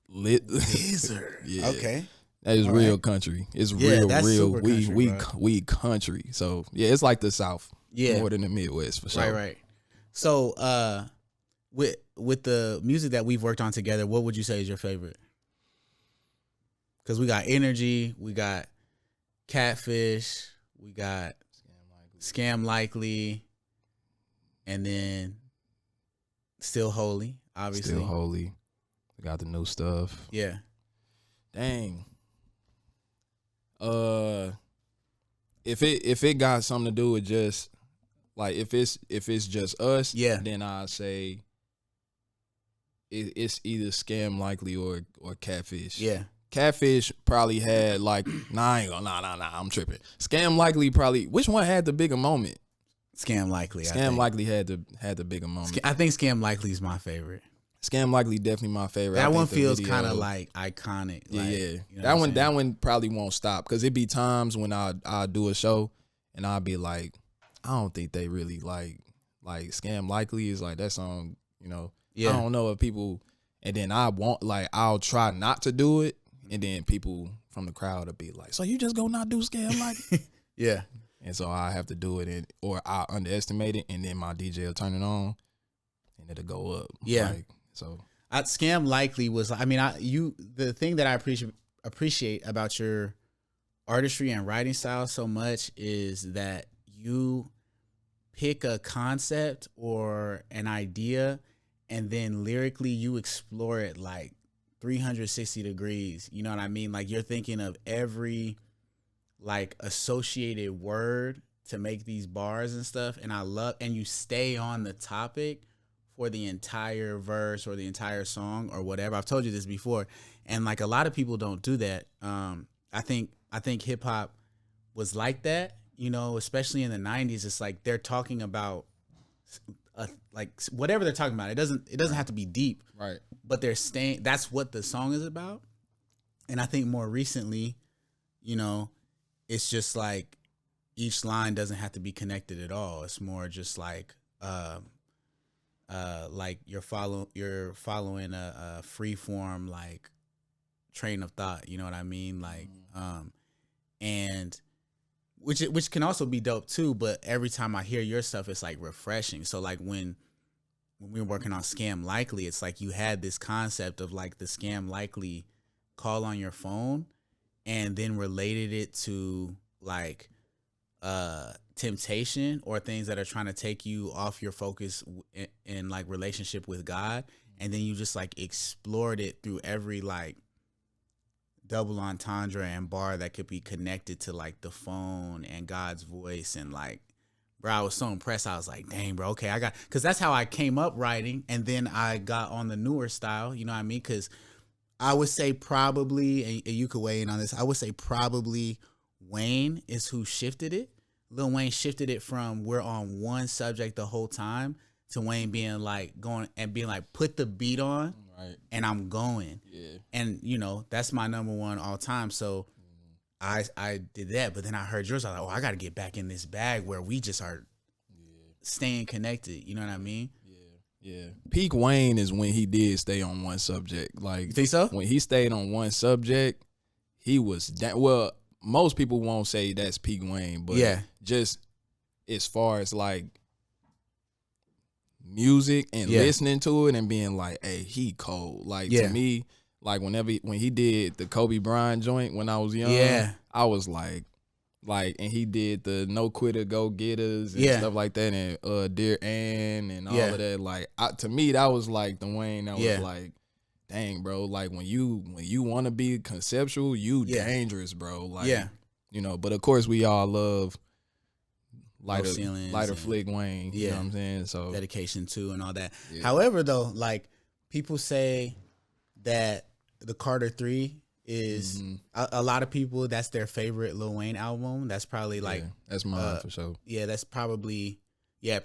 Speaker 1: Wizard.
Speaker 2: Yeah.
Speaker 1: Okay.
Speaker 2: That is real country. It's real.
Speaker 1: Super country,
Speaker 2: we country. So yeah, it's like the South.
Speaker 1: Yeah.
Speaker 2: More than the Midwest for sure.
Speaker 1: Right. So with the music that we've worked on together, what would you say is your favorite? Because we got Energy, we got Catfish, we got Scam Likely, and then Still Holy, obviously.
Speaker 2: Still Holy. We got the new stuff.
Speaker 1: Yeah.
Speaker 2: Dang. If it got something to do with just like if it's just us, then I'd say it's either Scam Likely or Catfish.
Speaker 1: Yeah.
Speaker 2: Catfish probably had like I'm tripping. Scam Likely probably, which one had the bigger moment?
Speaker 1: Scam Likely.
Speaker 2: Scam Likely had the bigger moment.
Speaker 1: I think Scam Likely is my favorite.
Speaker 2: Scam Likely definitely my favorite.
Speaker 1: That one feels kind of like iconic.
Speaker 2: Yeah,
Speaker 1: like,
Speaker 2: yeah.
Speaker 1: You know
Speaker 2: that one probably won't stop, because it be times when I do a show and I'll be like, I don't think they really like Scam Likely is like that song. You know, I don't know if people, and then I'll try not to do it. And then people from the crowd will be like, so you just go not do Scam Likely?
Speaker 1: Yeah.
Speaker 2: And so I have to do it, or I underestimate it, and then my DJ will turn it on, and it'll go up.
Speaker 1: Yeah.
Speaker 2: So
Speaker 1: Scam Likely was, the thing that I appreciate about your artistry and writing style so much is that you pick a concept or an idea, and then lyrically you explore it like 360 degrees. You know what I mean? Like you're thinking of every like associated word to make these bars and stuff. And you stay on the topic for the entire verse or the entire song or whatever. I've told you this before. And like a lot of people don't do that. I think hip hop was like that, you know, especially in the 90s. It's like they're talking about like whatever they're talking about. It doesn't have to be deep.
Speaker 2: Right.
Speaker 1: But that's what the song is about. And I think more recently, you know, it's just like each line doesn't have to be connected at all. It's more just like you're following a free form like train of thought, you know what I mean? Like and which can also be dope too, but every time I hear your stuff it's like refreshing. So like when we were working on Scam Likely, it's like you had this concept of like the Scam Likely call on your phone, and then related it to like temptation or things that are trying to take you off your focus in like relationship with God, and then you just like explored it through every like double entendre and bar that could be connected to like the phone and God's voice. And like, bro, I was so impressed. I was like, dang, bro, okay, because that's how I came up writing, and then I got on the newer style, you know what I mean? Because I would say probably, and you could weigh in on this, I would say probably Wayne is who shifted it. Lil Wayne shifted it from we're on one subject the whole time to Wayne being like going and being like, put the beat on,
Speaker 2: Right.
Speaker 1: and I'm going.
Speaker 2: Yeah.
Speaker 1: And that's my number one all time. So I did that, but then I heard yours. I was like, oh, I got to get back in this bag where we just are staying connected. You know what I mean?
Speaker 2: Yeah. Peak Wayne is when he did stay on one subject. Like,
Speaker 1: You think so?
Speaker 2: when he stayed on one subject, he was well, most people won't say that's peak Wayne, but
Speaker 1: Yeah.
Speaker 2: just as far as like music and
Speaker 1: Yeah.
Speaker 2: listening to it and being like, hey, he cold. Like,
Speaker 1: Yeah.
Speaker 2: to me, like when he did the Kobe Bryant joint when I was young,
Speaker 1: Yeah.
Speaker 2: I was like, and he did the No Quitter Go Getters and
Speaker 1: Yeah.
Speaker 2: stuff like that, and Dear Ann and all
Speaker 1: Yeah.
Speaker 2: of that. Like, to me, that was like the Wayne that
Speaker 1: Yeah.
Speaker 2: was like, dang, bro. Like, when you want to be conceptual, you
Speaker 1: Yeah.
Speaker 2: dangerous, bro. Like,
Speaker 1: Yeah.
Speaker 2: but of course we all love lighter
Speaker 1: ceilings and-
Speaker 2: flick Wayne. You know what I'm saying? So
Speaker 1: Dedication to and all that.
Speaker 2: Yeah.
Speaker 1: However, though, like people say that the Carter 3 is a lot of people, that's their favorite Lil Wayne album. That's probably like,
Speaker 2: yeah, that's mine for sure.
Speaker 1: yeah, that's probably,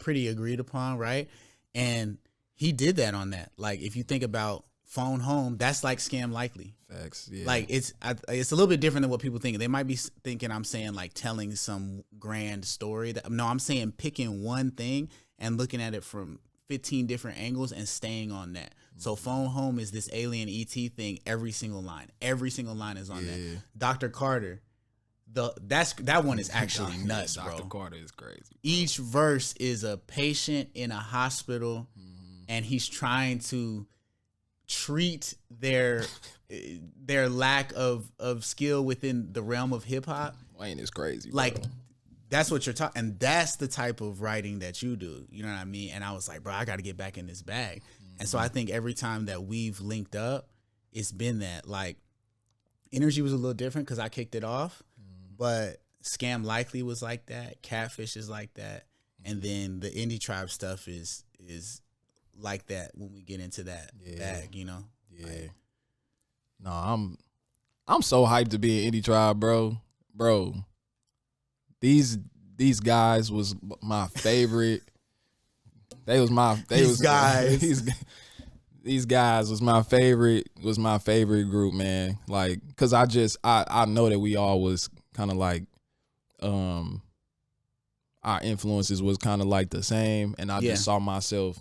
Speaker 1: pretty agreed upon, right? And he did that on that. Like, if you think about Phone Home, that's like Scam Likely.
Speaker 2: Facts. Yeah.
Speaker 1: Like, it's a little bit different than what people think. They might be thinking I'm saying like telling some grand story. No, I'm saying picking one thing and looking at it from 15 different angles and staying on that. So Phone Home is this alien ET thing. Every single line is on that. Dr. Carter, that one is actually nuts, bro.
Speaker 2: Dr. Carter is crazy.
Speaker 1: Each verse is a patient in a hospital, and he's trying to treat their lack of skill within the realm of hip hop.
Speaker 2: Wayne is crazy.
Speaker 1: Like,
Speaker 2: bro.
Speaker 1: that's what you're talking, and that's the type of writing that you do. You know what I mean? And I was like, bro, I got to get back in this bag. And so I think every time that we've linked up, it's been that. Like, Energy was a little different because I kicked it off, but Scam Likely was like that. Catfish is like that, and then the Indie Tribe stuff is like that when we get into that bag. You know?
Speaker 2: Yeah.
Speaker 1: Like,
Speaker 2: No, I'm so hyped to be in Indie Tribe, bro. Bro, these guys was my favorite. These guys was my favorite group, man. Like, cause I know that we all was kind of like, our influences was kind of like the same, and I just saw myself,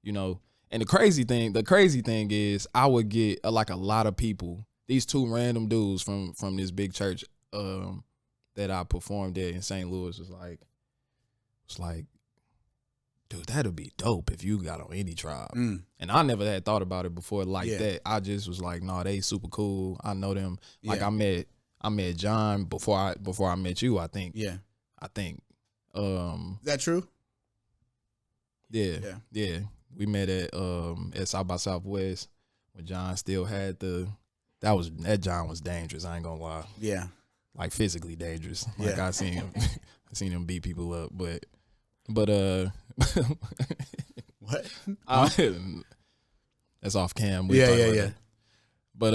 Speaker 2: And the crazy thing is, I would get like a lot of people. These two random dudes from this big church that I performed at in St. Louis was like, dude, that'd be dope if you got on Indie Tribe. And I never had thought about it before like that. I just was like, no, they super cool. I know them. Like, I met John before I met you, I think.
Speaker 1: Yeah.
Speaker 2: I think.
Speaker 1: Is that true?
Speaker 2: Yeah. We met at South by Southwest when John still had that John was dangerous, I ain't gonna lie. Yeah. Like, physically dangerous. Like, I seen him beat people up, but what? That's off cam.
Speaker 1: Yeah.
Speaker 2: But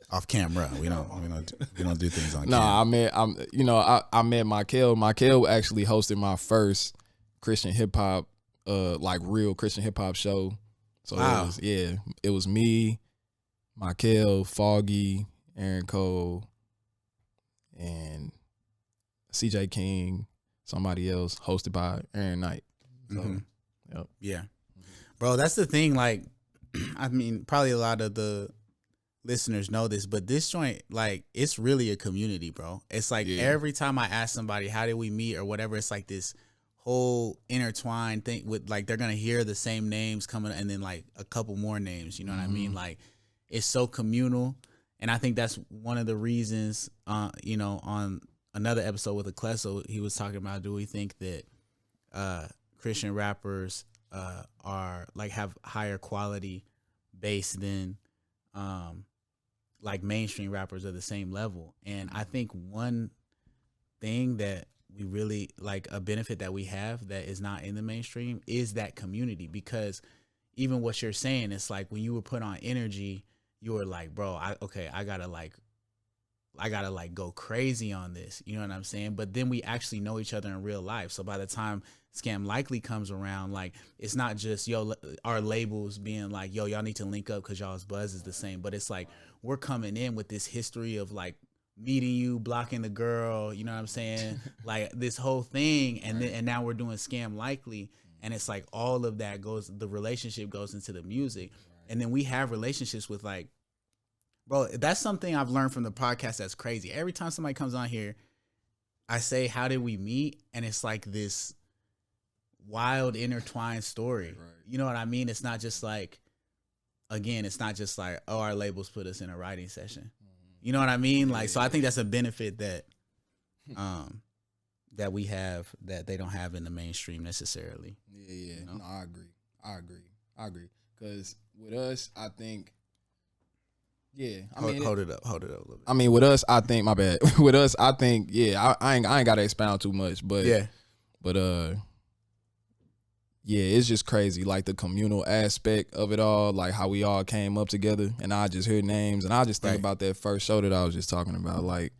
Speaker 1: off camera, we don't do things on
Speaker 2: no,
Speaker 1: camera.
Speaker 2: I met Michael. Michael actually hosted my first Christian hip hop, like real Christian hip hop show. So
Speaker 1: wow.
Speaker 2: It was me, Michael, Foggy, Aaron Cole, and CJ King, somebody else, hosted by Aaron Knight. So, yep.
Speaker 1: Yeah. Bro, that's the thing. Like, I mean, probably a lot of the listeners know this, but this joint, like, it's really a community, bro. It's like every time I ask somebody, how did we meet or whatever, it's like this whole intertwined thing with, like, they're going to hear the same names coming and then, like, a couple more names. You know what I mean? Like, it's so communal. And I think that's one of the reasons, on another episode with Ecleso, he was talking about, do we think that Christian rappers are like have higher quality base than like mainstream rappers of the same level? And I think one thing that we really like, a benefit that we have that is not in the mainstream, is that community. Because even what you're saying, it's like when you were put on Energy, you were like, bro, I gotta like I gotta like go crazy on this. You know what I'm saying? But then we actually know each other in real life. So by the time Scam Likely comes around, like it's not just our labels being like, yo, y'all need to link up because y'all's buzz is the same. But it's like we're coming in with this history of like meeting you, blocking the girl, you know what I'm saying? Like this whole thing, and then and now we're doing Scam Likely, and it's like all of that the relationship goes into the music, and then we have relationships with like, bro, that's something I've learned from the podcast that's crazy. Every time somebody comes on here, I say, how did we meet? And it's like this wild intertwined story. Right. You know what I mean? It's not just like, again, it's not just like, oh, our labels put us in a writing session. You know what I mean? Like, so I think that's a benefit that that we have that they don't have in the mainstream necessarily.
Speaker 2: Yeah. You know? No, I agree. Because with us, I think,
Speaker 1: hold it up a little bit.
Speaker 2: I mean, with us, I think, my bad. With us, I think, I ain't gotta expound too much, but it's just crazy, like the communal aspect of it all, like how we all came up together, and I just hear names, and I just think about that first show that I was just talking about, like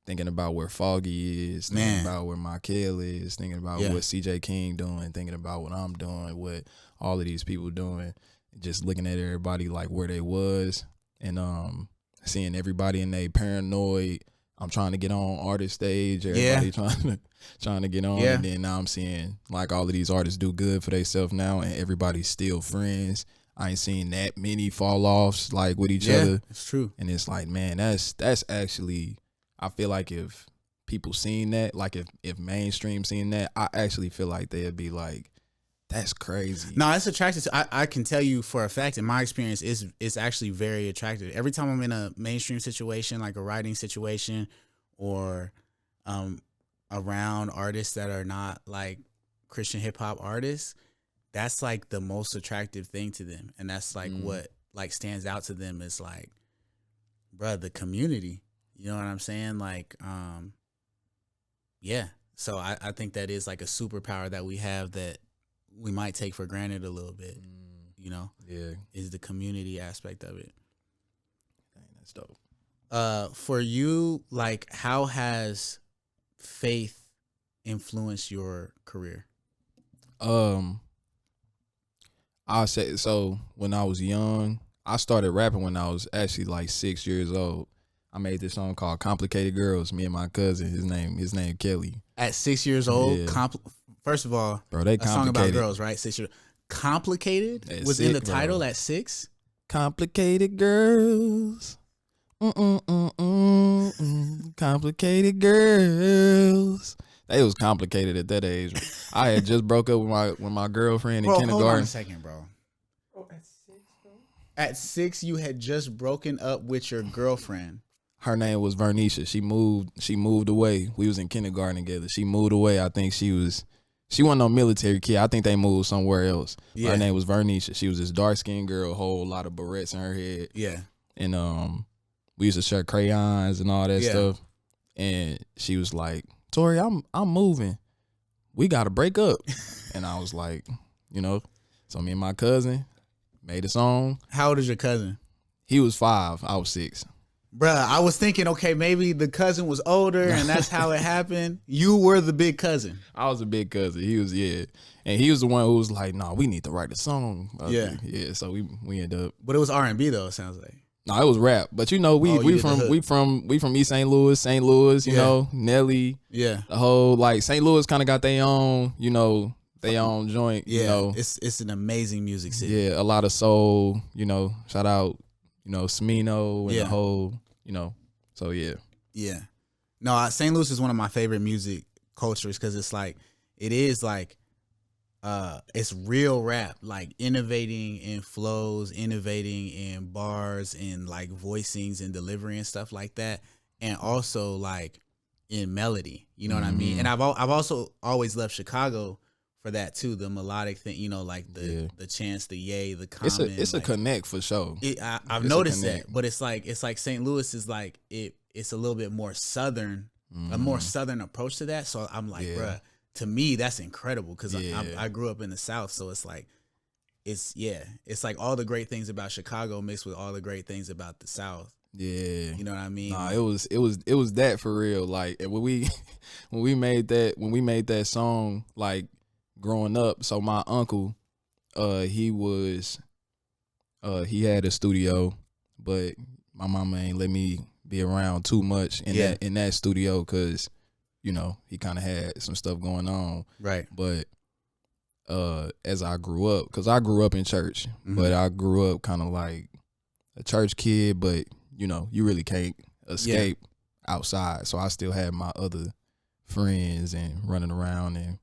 Speaker 2: thinking about where Foggy is, thinking about where Michael is, thinking about what CJ King doing, thinking about what I'm doing, what all of these people doing, just looking at everybody like where they was, and seeing everybody in their paranoid, I'm trying to get on artist stage, everybody trying to get on, and then now I'm seeing like all of these artists do good for themselves now, and everybody's still friends. I ain't seen that many fall offs like with each other.
Speaker 1: It's true.
Speaker 2: And it's like, man, that's actually, I feel like if people seen that, like if mainstream seen that, I actually feel like they'd be like, that's crazy.
Speaker 1: No, it's attractive. I can tell you for a fact, in my experience, it's actually very attractive. Every time I'm in a mainstream situation, like a writing situation, or around artists that are not like Christian hip hop artists, that's like the most attractive thing to them, and that's like what like stands out to them is like, bruh, the community. You know what I'm saying? Like, So I think that is like a superpower that we have that we might take for granted a little bit, you know?
Speaker 2: Yeah.
Speaker 1: Is the community aspect of it.
Speaker 2: Dang, that's dope.
Speaker 1: For you, like, how has faith influenced your career?
Speaker 2: I'll say, so when I was young, I started rapping when I was actually like 6 years old. I made this song called Complicated Girls, me and my cousin, his name Kelly.
Speaker 1: At 6 years old, first of all,
Speaker 2: bro, they
Speaker 1: a song about girls, right? 6 years. Complicated
Speaker 2: at
Speaker 1: was
Speaker 2: six,
Speaker 1: in the
Speaker 2: bro.
Speaker 1: title at 6.
Speaker 2: Complicated girls. Complicated girls. They was complicated at that age. I had just broke up with my girlfriend in kindergarten.
Speaker 1: Hold on a second, bro. At 6, bro? At 6, you had just broken up with your girlfriend.
Speaker 2: Her name was Vernisha. She moved away. We was in kindergarten together. She moved away. I think she wasn't no military kid. I think they moved somewhere else. Yeah. Her name was Vernisha. She was this dark-skinned girl, a whole lot of barrettes in her head.
Speaker 1: Yeah.
Speaker 2: And we used to share crayons and all that stuff. And she was like, Torey, I'm moving. We gotta break up. And I was like, you know. So me and my cousin made a song.
Speaker 1: How old is your cousin?
Speaker 2: He was 5. I was 6.
Speaker 1: Bruh, I was thinking, okay, maybe the cousin was older and that's how it happened. You were the big cousin.
Speaker 2: I was a big cousin. He was, and he was the one who was like, "No, we need to write a song." So we ended up.
Speaker 1: But it was R&B though. It sounds like.
Speaker 2: No, it was rap. But you know, we from East St. Louis. You know, Nelly.
Speaker 1: Yeah.
Speaker 2: The whole like St. Louis kind of got their own, you know, their own joint.
Speaker 1: Yeah.
Speaker 2: You know,
Speaker 1: it's an amazing music city.
Speaker 2: Yeah, a lot of soul. You know, shout out. You know, Smino and the whole, you know, so yeah.
Speaker 1: Yeah. No, St. Louis is one of my favorite music cultures because it's like, it is like, it's real rap, like innovating in flows, innovating in bars and like voicings and delivery and stuff like that. And also like in melody, you know what I mean? And I've also always loved Chicago for that too, the melodic thing, you know, like the chants, the yay, the common.
Speaker 2: It's
Speaker 1: like,
Speaker 2: a connect for sure.
Speaker 1: I've noticed that, but it's like St. Louis is like it's a little bit more southern, a more southern approach to that. So I'm like, bruh, to me that's incredible because I grew up in the South, so it's like it's like all the great things about Chicago mixed with all the great things about the South.
Speaker 2: Yeah.
Speaker 1: You know what I mean?
Speaker 2: Nah, it was that for real. Like when we made that song, like growing up. So my uncle, he had a studio, but my mama ain't let me be around too much in that studio because, you know, he kind of had some stuff going on.
Speaker 1: Right.
Speaker 2: But as I grew up, because I grew up in church, but I grew up kind of like a church kid, but you know, you really can't escape outside. So I still had my other friends and running around and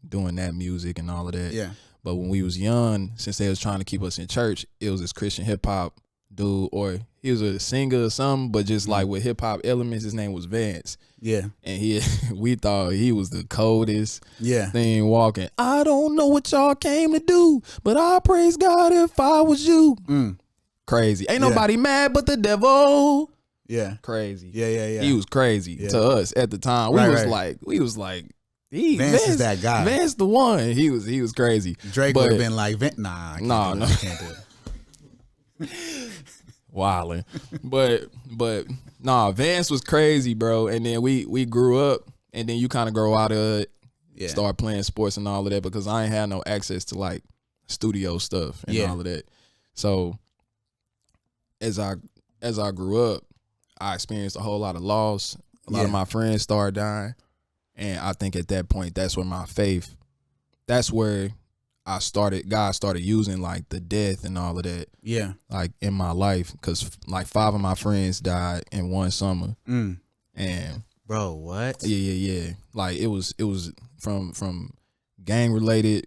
Speaker 2: doing that music and all of that.
Speaker 1: Yeah.
Speaker 2: But when we was young, since they was trying to keep us in church, it was this Christian hip hop dude, or he was a singer or something, but just like with hip hop elements. His name was Vance.
Speaker 1: Yeah.
Speaker 2: And we thought he was the coldest
Speaker 1: Yeah.
Speaker 2: thing walking. I don't know what y'all came to do, but I praise God if I was you. Crazy. Ain't nobody mad but the devil.
Speaker 1: Yeah.
Speaker 2: Crazy.
Speaker 1: Yeah.
Speaker 2: He was crazy to us at the time. We was like,
Speaker 1: Vance is that guy.
Speaker 2: Vance the one. He was crazy.
Speaker 1: Drake would have been like, nah, I can't do it.
Speaker 2: Wildin'. But nah, Vance was crazy, bro. And then we grew up, and then you kind of grow out of it, start playing sports and all of that, because I ain't had no access to like studio stuff and all of that. So as I grew up, I experienced a whole lot of loss. A lot of my friends started dying. And I think at that point, that's where my faith, that's where God started using like the death and all of that. Yeah. Like in my life. Cause like 5 of my friends died in one summer. And
Speaker 1: bro, what?
Speaker 2: Yeah. Like it was from gang related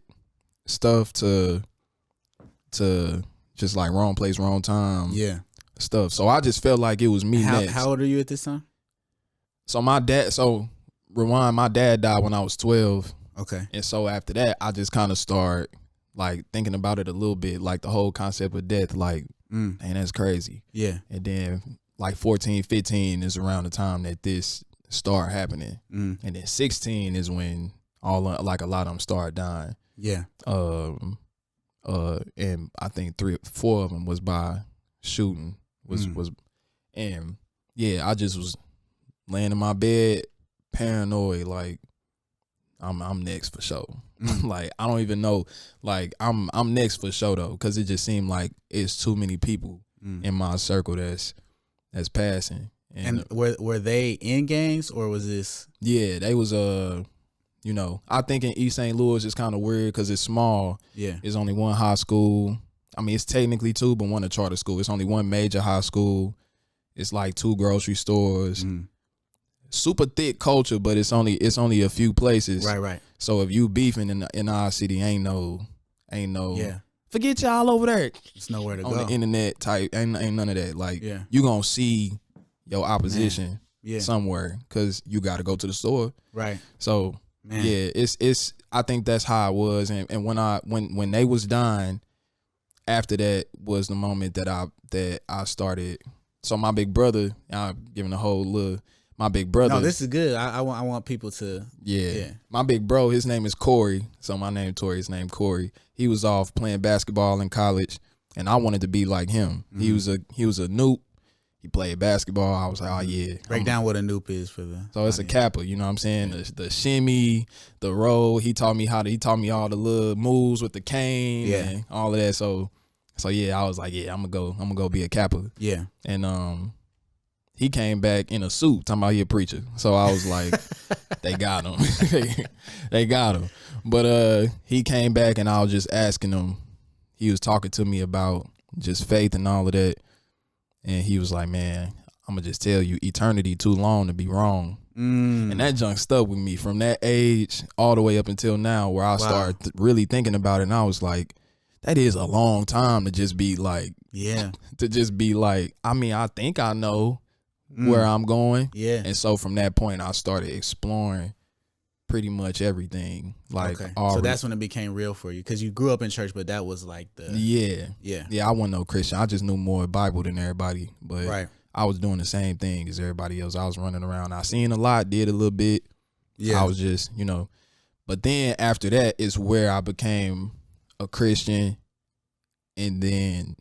Speaker 2: stuff to just like wrong place, wrong time. Yeah. Stuff. So I just felt like it was me next.
Speaker 1: How old are you at this time?
Speaker 2: So my dad died when I was 12.
Speaker 1: Okay.
Speaker 2: And so after that, I just kind of start like thinking about it a little bit, like the whole concept of death, like, man, that's crazy. Yeah. And then like 14, 15 is around the time that this started happening. And then 16 is when a lot of them started dying. Yeah. And I think 3 or 4 of them was by shooting and yeah, I just was laying in my bed paranoid, like I'm next for sure. Like I don't even know, like I'm next for sure though, because it just seemed like it's too many people in my circle that's passing.
Speaker 1: And were they in gangs or was this?
Speaker 2: Yeah, they was you know, I think in East St. Louis it's kind of weird because it's small. Yeah, it's only one high school. I mean, it's technically 2, but one a charter school. It's only one major high school. It's like 2 grocery stores. Super thick culture, but it's only a few places. Right. So if you beefing in our city, ain't no. Yeah. Forget y'all over there.
Speaker 1: It's nowhere to go.
Speaker 2: On the internet type, ain't none of that. Like you gonna see your opposition somewhere because you got to go to the store. Right. So it's. I think that's how it was, and when they was dying, after that was the moment that I started. So my big brother, I'm giving a whole little. My big brother.
Speaker 1: No, this is good. I want people to.
Speaker 2: Yeah. My big bro, his name is Corey. So my name Torey, his name Corey. He was off playing basketball in college, and I wanted to be like him. He was a noob. He played basketball. I was like, oh yeah.
Speaker 1: Break down what a noob is for the.
Speaker 2: So it's a kappa. You know what I'm saying? The shimmy, the roll. He taught me all the little moves with the cane and all of that. So yeah, I was like, yeah, I'm gonna go be a kappa. Yeah. And he came back in a suit talking about he a preacher. So I was like, they got him. they got him. But he came back and I was just asking him. He was talking to me about just faith and all of that. And he was like, man, I'm going to just tell you, eternity too long to be wrong. And that junk stuck with me from that age all the way up until now, where I started really thinking about it. And I was like, that is a long time to just be like, I mean, I think I know where I'm going. Yeah. And so from that point, I started exploring pretty much everything. Like,
Speaker 1: so that's when it became real for you, because you grew up in church, but that was like the
Speaker 2: I wasn't no Christian. I just knew more Bible than everybody, but I was doing the same thing as everybody else. I was running around. I seen a lot, did a little bit. Yeah, I was just, you know. But then after that is where I became a Christian, and then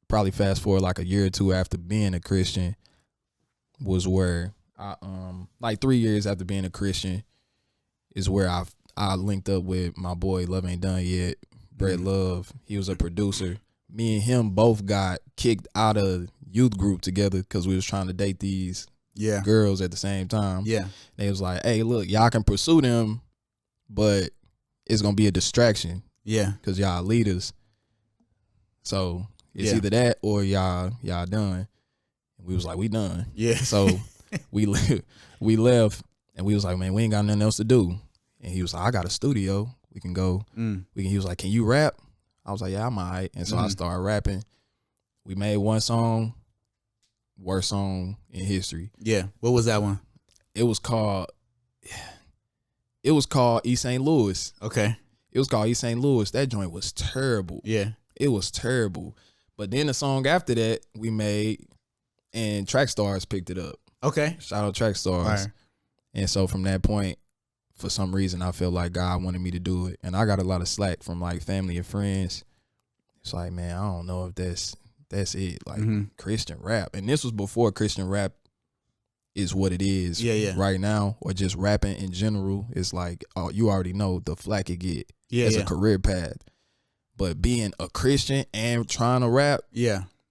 Speaker 2: probably fast forward like a year or two after being a Christian was where I like 3 years after being a Christian is where I linked up with my boy Love Ain't Done Yet, Brett Love. He was a producer. Me and him both got kicked out of youth group together because we was trying to date these girls at the same time. Yeah. They was like, hey, look, y'all can pursue them, but it's going to be a distraction. Yeah. Because y'all leaders. So it's either that or y'all done. And we was like, we done. Yeah. So we left and we was like, man, we ain't got nothing else to do. And he was like, I got a studio. We can go. He was like, can you rap? I was like, yeah, I'm all right. And so I started rapping. We made one song, worst song in history. Yeah. What was that one? It was called East St. Louis. Okay. It was called East St. Louis. That joint was terrible. Yeah. It was terrible. But then the song after that we made and Track Stars picked it up. Okay. Shout out Track Stars. Right. And so from that point, for some reason, I felt like God wanted me to do it. And I got a lot of slack from like family and friends. It's like, man, I don't know if that's it. Like Christian rap. And this was before Christian rap is what it is right now, or just rapping in general. It's like, oh, you already know the flack it get as a career path. But being a Christian and trying to rap,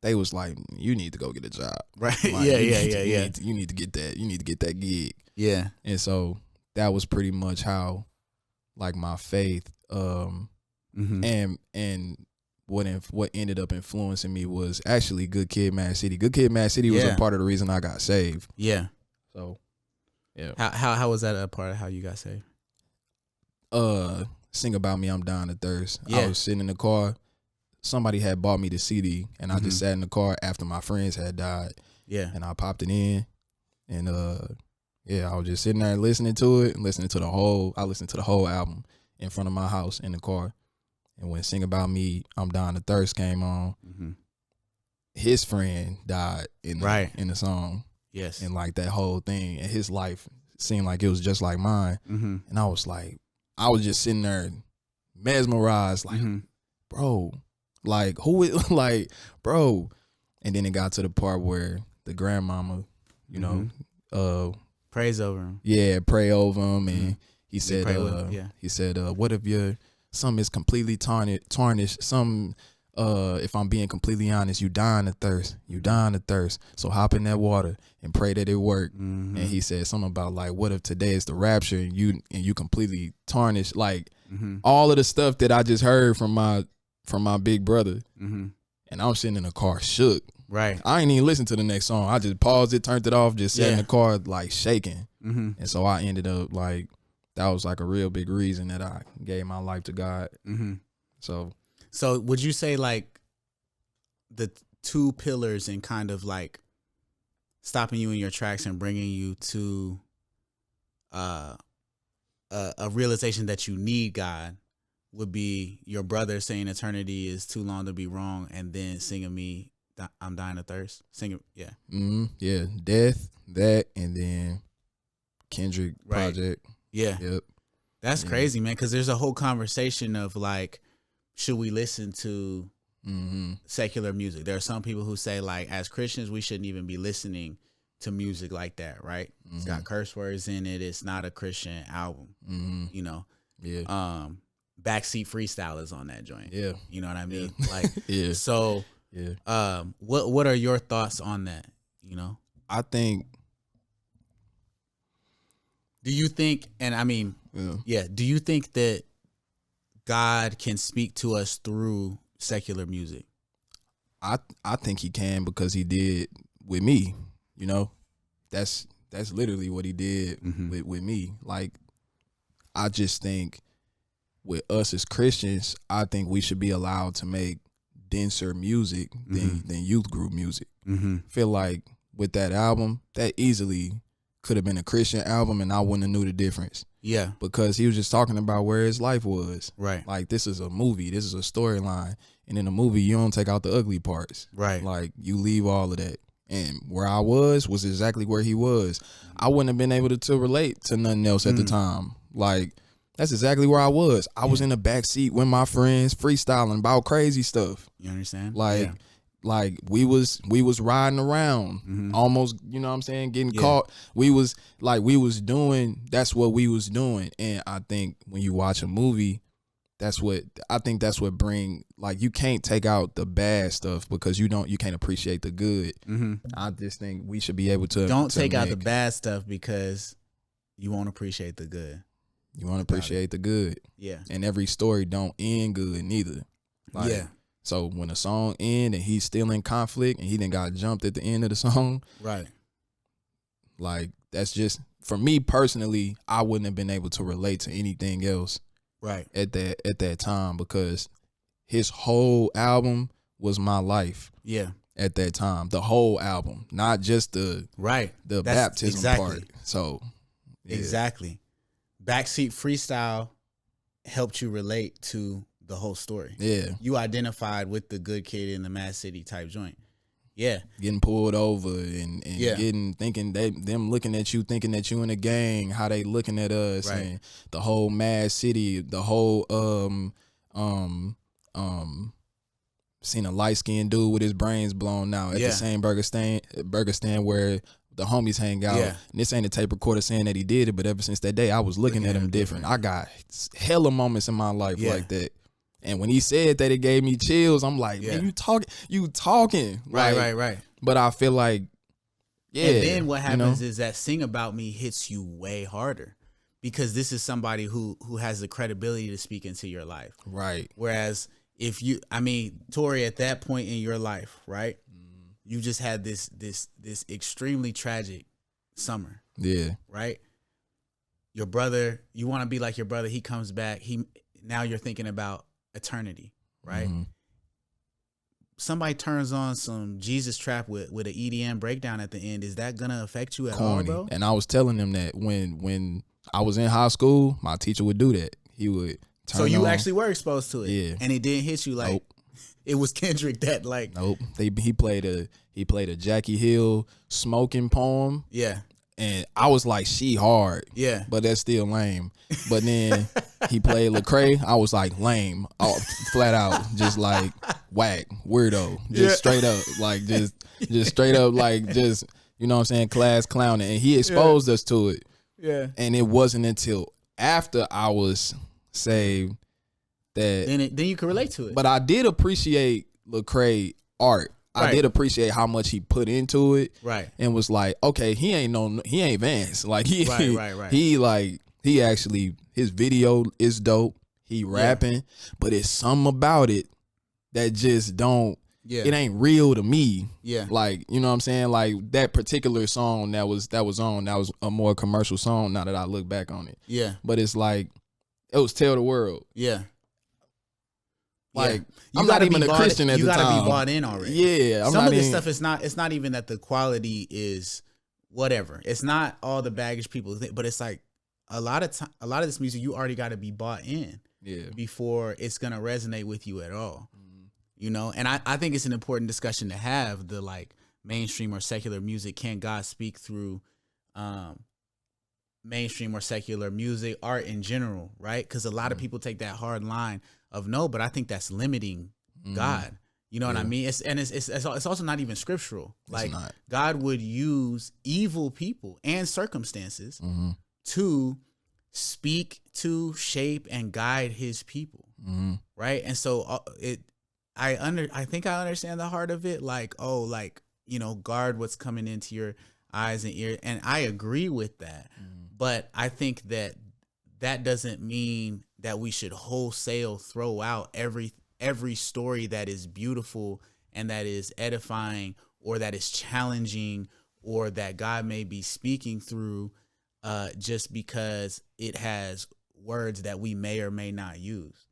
Speaker 2: they was like, you need to go get a job. Right. Like, you need to get that. You need to get that gig. Yeah. And so that was pretty much how like my faith and what ended up influencing me was actually Good Kid, Mad City. Good Kid, Mad City was a part of the reason I got saved. Yeah. So, yeah. How was that a part of how you got saved? Sing About Me, I'm Dying of Thirst. Yeah. I was sitting in the car. Somebody had bought me the CD, and I just sat in the car after my friends had died. Yeah. And I popped it in, and I was just sitting there listening to it, I listened to the whole album in front of my house in the car. And when Sing About Me, I'm Dying of Thirst came on, his friend died in the song. Yes. And like that whole thing, and his life seemed like it was just like mine. And I was just sitting there mesmerized, like, bro, like who is like, bro. And then it got to the part where the grandmama, you know, prays over him. Yeah, pray over him, and he said, what if some is completely tarnished? Some, if I'm being completely honest, you dying of thirst. You dying of thirst. So hop in that water and pray that it work. And he said something about like, what if today is the rapture and you completely tarnished? Like all of the stuff that I just heard from my big brother. And I was sitting in the car shook. Right. I ain't even listen to the next song. I just paused it, turned it off, just sat in the car like shaking. And so I ended up like, that was like a real big reason that I gave my life to God. So would you say like the two pillars in kind of like stopping you in your tracks and bringing you to a realization that you need God would be your brother saying eternity is too long to be wrong, and then singing me I'm dying of thirst? Singing, yeah. Yeah, death, that, and then Kendrick project. Yeah. Yep. That's crazy, man, because there's a whole conversation of like, should we listen to secular music? There are some people who say like, as Christians, we shouldn't even be listening to music like that, right? It's got curse words in it. It's not a Christian album, you know? Yeah. Backseat Freestyle is on that joint. Yeah. You know what I mean? Like, so, what are your thoughts on that? You know? I think, do you think, and I mean, do you think that God can speak to us through secular music? I think he can, because he did with me, you know? That's literally what he did with me. Like, I just think with us as Christians, I think we should be allowed to make denser music than youth group music. Feel like with that album, that easily could have been a Christian album and I wouldn't have knew the difference. Yeah. Because he was just talking about where his life was. Right. Like, this is a movie. This is a storyline. And in a movie, you don't take out the ugly parts. Right. Like, you leave all of that. And where I was exactly where he was. I wouldn't have been able to relate to nothing else at the time. Like, that's exactly where I was. I was in the back seat with my friends freestyling about crazy stuff. You understand? Like, like we was riding around almost, you know what I'm saying, getting caught. We was doing, that's what we was doing. And I think when you watch a movie, that's what bring, like, you can't take out the bad stuff because you can't appreciate the good. I just think we should be able to
Speaker 1: don't take out the bad stuff because you won't appreciate the good.
Speaker 2: You want to appreciate the good.
Speaker 1: Yeah.
Speaker 2: And every story don't end good neither. Like,
Speaker 1: yeah.
Speaker 2: So when a song end and he's still in conflict and he then got jumped at the end of the song,
Speaker 1: right?
Speaker 2: Like, that's just, for me personally, I wouldn't have been able to relate to anything else,
Speaker 1: right,
Speaker 2: at that time, because his whole album was my life.
Speaker 1: Yeah.
Speaker 2: At that time, the whole album, not just the baptism part. So yeah.
Speaker 1: Exactly, Backseat Freestyle helped you relate to the whole story.
Speaker 2: Yeah.
Speaker 1: You identified with the good kid in the Mad City type joint. Yeah.
Speaker 2: Getting pulled over and thinking them looking at you, thinking that you in a gang, how they looking at us,
Speaker 1: right.
Speaker 2: And the whole Mad City, the whole seen a light skinned dude with his brains blown out at the same burger stand where the homies hang out.
Speaker 1: Yeah.
Speaker 2: And this ain't a tape recorder saying that he did it, but ever since that day I was looking at him different. I got hella moments in my life like that. And when he said that, it gave me chills. I'm like, man, you talking. Like,
Speaker 1: Right.
Speaker 2: But I feel like,
Speaker 1: And then what happens is that Sing About Me hits you way harder because this is somebody who has the credibility to speak into your life.
Speaker 2: Right.
Speaker 1: Whereas Torey, at that point in your life, right, you just had this extremely tragic summer.
Speaker 2: Yeah.
Speaker 1: Right. Your brother, you want to be like your brother. He comes back. Now you're thinking about eternity, right? Somebody turns on some Jesus Trap with an EDM breakdown at the end. Is that gonna affect you at all, bro?
Speaker 2: And I was telling them that when I was in high school, my teacher would do that. He would turn.
Speaker 1: So you
Speaker 2: on.
Speaker 1: actually were exposed to it,
Speaker 2: yeah,
Speaker 1: and it didn't hit you like. Nope. It was Kendrick that like.
Speaker 2: Nope. He played a Jackie Hill smoking poem.
Speaker 1: Yeah.
Speaker 2: And I was like, she hard.
Speaker 1: Yeah.
Speaker 2: But that's still lame. But then he played Lecrae. I was like, lame. Flat out. Just like whack. Weirdo. Just straight up. Like just straight up like just, you know what I'm saying, class clowning. And he exposed us to it.
Speaker 1: Yeah.
Speaker 2: And it wasn't until after I was saved that
Speaker 1: then you can relate to it.
Speaker 2: But I did appreciate Lecrae art. I did appreciate how much he put into it,
Speaker 1: right?
Speaker 2: And was like, okay, he ain't Vance, like
Speaker 1: right.
Speaker 2: He actually, his video is dope. He rapping, but it's something about it that just don't. Yeah. It ain't real to me.
Speaker 1: Yeah,
Speaker 2: like, you know what I'm saying, like that particular song that was a more commercial song. Now that I look back on it,
Speaker 1: yeah,
Speaker 2: but it's like it was Tell the World.
Speaker 1: Yeah.
Speaker 2: Like, I'm not even a Christian at the time.
Speaker 1: You gotta be bought in already.
Speaker 2: Yeah,
Speaker 1: some of this stuff is not. It's not even that the quality is whatever. It's not all the baggage people think, but it's like a lot of this music you already got to be bought in.
Speaker 2: Yeah. Before
Speaker 1: it's gonna resonate with you at all. You know, and I think it's an important discussion to have. The like mainstream or secular music. Can God speak through mainstream or secular music, art in general, right? Because a lot of people take that hard line of no, but I think that's limiting God. You know what I mean? It's also not even scriptural. Like God would use evil people and circumstances to speak to, shape, and guide his people, right? And so I think I understand the heart of it. Like, oh, like, you know, guard what's coming into your eyes and ears, and I agree with that. But I think that doesn't mean that we should wholesale throw out every story that is beautiful and that is edifying or that is challenging or that God may be speaking through just because it has words that we may or may not use.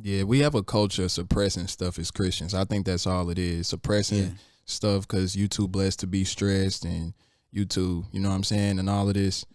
Speaker 1: Yeah,
Speaker 2: we have a culture of suppressing stuff as Christians. I think that's all it is, suppressing stuff because you too blessed to be stressed and you too, you know what I'm saying, and all of this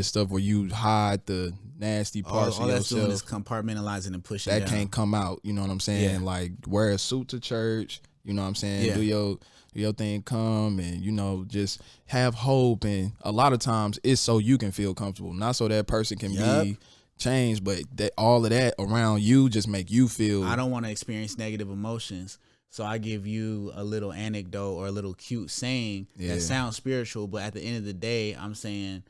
Speaker 2: stuff where you hide the nasty parts of yourself. All that's doing is
Speaker 1: compartmentalizing and pushing
Speaker 2: that
Speaker 1: down.
Speaker 2: Can't come out, you know what I'm saying? Yeah. Like wear a suit to church, you know what I'm saying? Yeah. Do your thing, come and, you know, just have hope. And a lot of times it's so you can feel comfortable, not so that person can be changed, but that all of that around you just make you feel.
Speaker 1: I don't want to experience negative emotions So I give you a little anecdote or a little cute saying that sounds spiritual, but at the end of the day, I'm saying,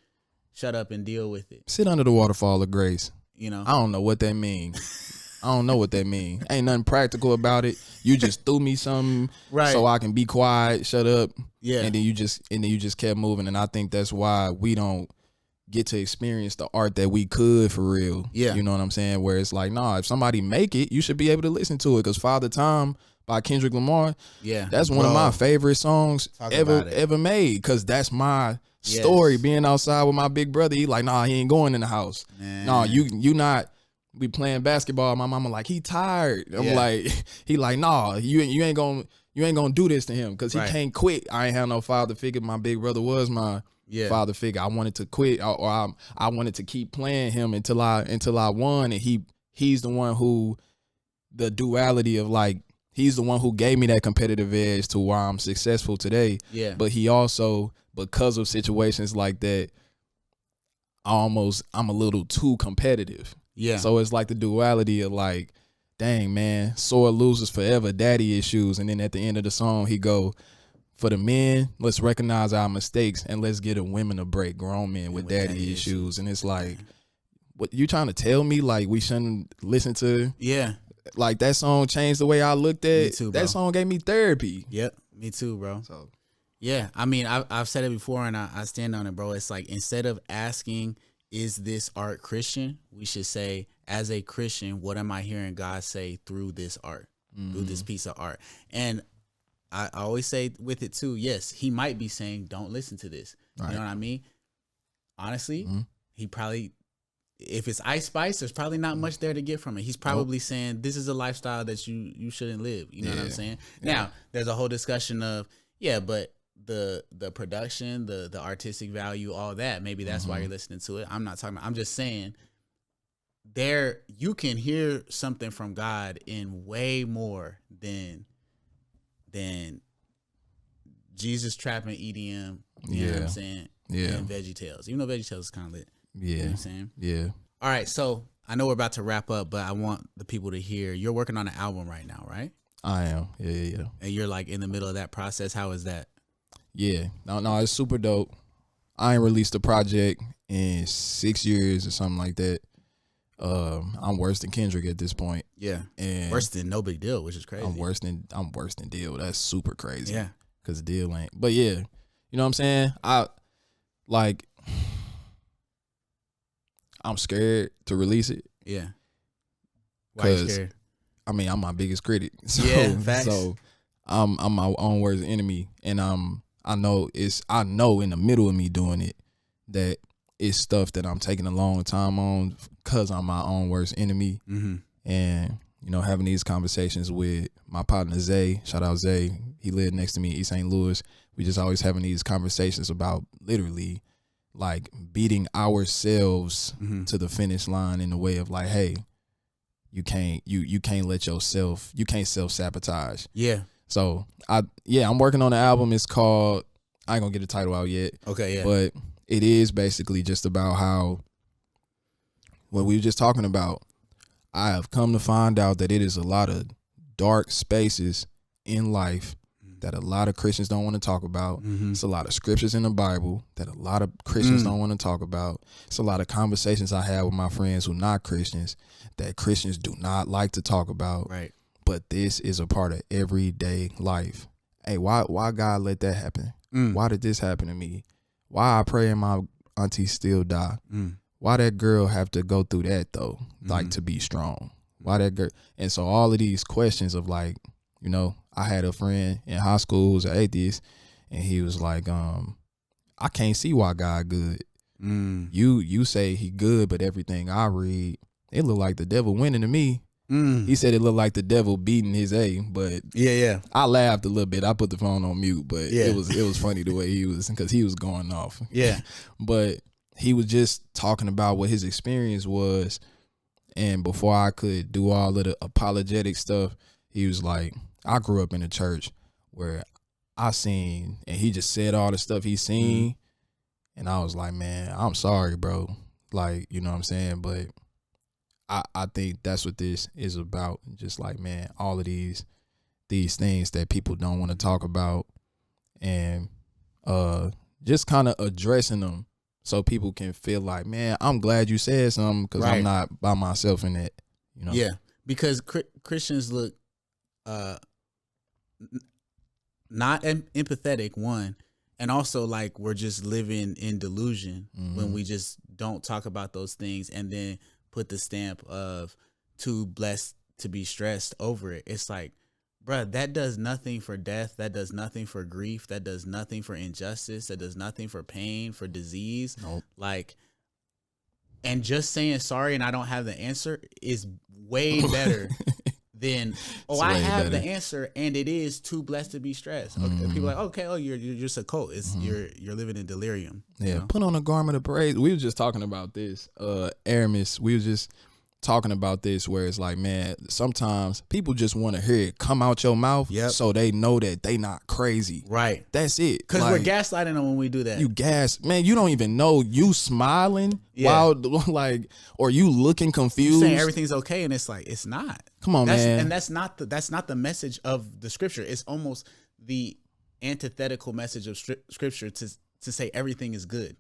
Speaker 1: shut up and deal with it.
Speaker 2: Sit under the waterfall of grace.
Speaker 1: You know,
Speaker 2: I don't know what that means. I don't know what that means. Ain't nothing practical about it. You just threw me something so I can be quiet, shut up.
Speaker 1: Yeah.
Speaker 2: And then you just kept moving. And I think that's why we don't get to experience the art that we could for real.
Speaker 1: Yeah.
Speaker 2: You know what I'm saying? Where it's like, nah, if somebody make it, you should be able to listen to it. Because Father Time by Kendrick Lamar, that's one of my favorite songs ever made. Because that's my story, being outside with my big brother. He like, nah, he ain't going in the house. Man. Nah, you not. We playing basketball. My mama like, he tired. I'm like, he like, nah, you ain't gonna do this to him because he can't quit. I ain't have no father figure. My big brother was my father figure. I wanted to quit, or I wanted to keep playing him until I won. And he's the one who, the duality of like, he's the one who gave me that competitive edge to why I'm successful today. Yeah. But he also, because of situations like that, I'm a little too competitive. Yeah. So it's like the duality of like, dang, man, sore losers forever, daddy issues. And then at the end of the song, he go, for the men, let's recognize our mistakes and let's get the women a break, grown men with daddy issues. And it's like, what you trying to tell me? Like, we shouldn't listen to? Yeah. Like, that song changed the way I looked at it. That song gave me therapy.
Speaker 1: Yep. Me too, bro. So, yeah. I mean, I've said it before and I stand on it, bro. It's like, instead of asking, is this art Christian? We should say, as a Christian, what am I hearing God say through this art, through this piece of art? And I always say with it too, yes, he might be saying, don't listen to this. Right. You know what I mean? Honestly, he probably, if it's Ice Spice, there's probably not much there to get from it. He's probably saying, this is a lifestyle that you shouldn't live. You know what I'm saying? Yeah. Now, there's a whole discussion of, but the production, the artistic value, all that, maybe that's why you're listening to it. I'm not talking about, I'm just saying there, you can hear something from God in way more than Jesus trapping EDM, you know what I'm saying? Yeah. And VeggieTales. Even though VeggieTales is kind of lit. Yeah. You know what I'm saying? Yeah. All right, so I know we're about to wrap up, but I want the people to hear, you're working on an album right now, right?
Speaker 2: I am. Yeah.
Speaker 1: And you're like in the middle of that process. How is that?
Speaker 2: Yeah. No, it's super dope. I ain't released a project in 6 years or something like that. I'm worse than Kendrick at this point.
Speaker 1: Yeah. And worse than No Big Deal, which is crazy.
Speaker 2: I'm worse than Deal. That's super crazy. Yeah. Cause Deal ain't. But yeah, you know what I'm saying? I'm scared to release it.
Speaker 1: Yeah. Why you scared?
Speaker 2: I mean, I'm my biggest critic. So,
Speaker 1: facts.
Speaker 2: So I'm my own worst enemy. And I know in the middle of me doing it that it's stuff that I'm taking a long time on because I'm my own worst enemy. Mm-hmm. And, you know, having these conversations with my partner Zay, shout out Zay, he lived next to me in East St. Louis. We just always having these conversations about literally like beating ourselves to the finish line in the way of like, hey, you can't let yourself, you can't self-sabotage. Yeah. So I'm working on the album. It's called, I ain't gonna get the title out yet. Okay, yeah. But it is basically just about how, what we were just talking about, I have come to find out that it is a lot of dark spaces in life that a lot of Christians don't want to talk about. It's a lot of scriptures in the Bible that a lot of Christians don't want to talk about. It's a lot of conversations I have with my friends who are not Christians that Christians do not like to talk about. Right. But this is a part of everyday life. Hey, why God let that happen? Why did this happen to me? Why I pray and my auntie still die? Why that girl have to go through that though? Like to be strong. Why that girl? And so all of these questions of like, you know, I had a friend in high school who's an atheist, and he was like, I can't see why God good. You say he good, but everything I read, it look like the devil winning to me. He said it looked like the devil beating his A, but yeah. I laughed a little bit. I put the phone on mute, but it was funny the way he was, because he was going off. Yeah. But he was just talking about what his experience was, and before I could do all of the apologetic stuff, he was like, I grew up in a church where I seen, and he just said all the stuff he seen, and I was like, man, I'm sorry, bro. Like, you know what I'm saying? But I think that's what this is about. Just like, man, all of these these things that people don't want to talk about, and just kind of addressing them so people can feel like, man, I'm glad you said something because I'm not by myself in that. You know?
Speaker 1: Yeah, because Christians look not empathetic, one, and also like we're just living in delusion when we just don't talk about those things and then put the stamp of too blessed to be stressed over it. It's like, bruh, that does nothing for death. That does nothing for grief. That does nothing for injustice. That does nothing for pain, for disease.
Speaker 2: Nope.
Speaker 1: Like, and just saying sorry and I don't have the answer is way better than, I have the answer and it is too blessed to be stressed. Okay, people are like, okay, you're just a cult. It's you're living in delirium.
Speaker 2: Yeah,
Speaker 1: you know?
Speaker 2: Put on a garment of praise. We were just talking about this, Aramis. We were just talking about this where it's like, man, sometimes people just want to hear it come out your mouth so they know that they not crazy. Right. That's it.
Speaker 1: Because we're gaslighting them when we do that.
Speaker 2: You man, you don't even know you smiling while like, or you looking confused.
Speaker 1: You're saying everything's okay and it's like, it's not.
Speaker 2: Come on, man.
Speaker 1: And that's not the message of the scripture. It's almost the antithetical message of scripture to say everything is good.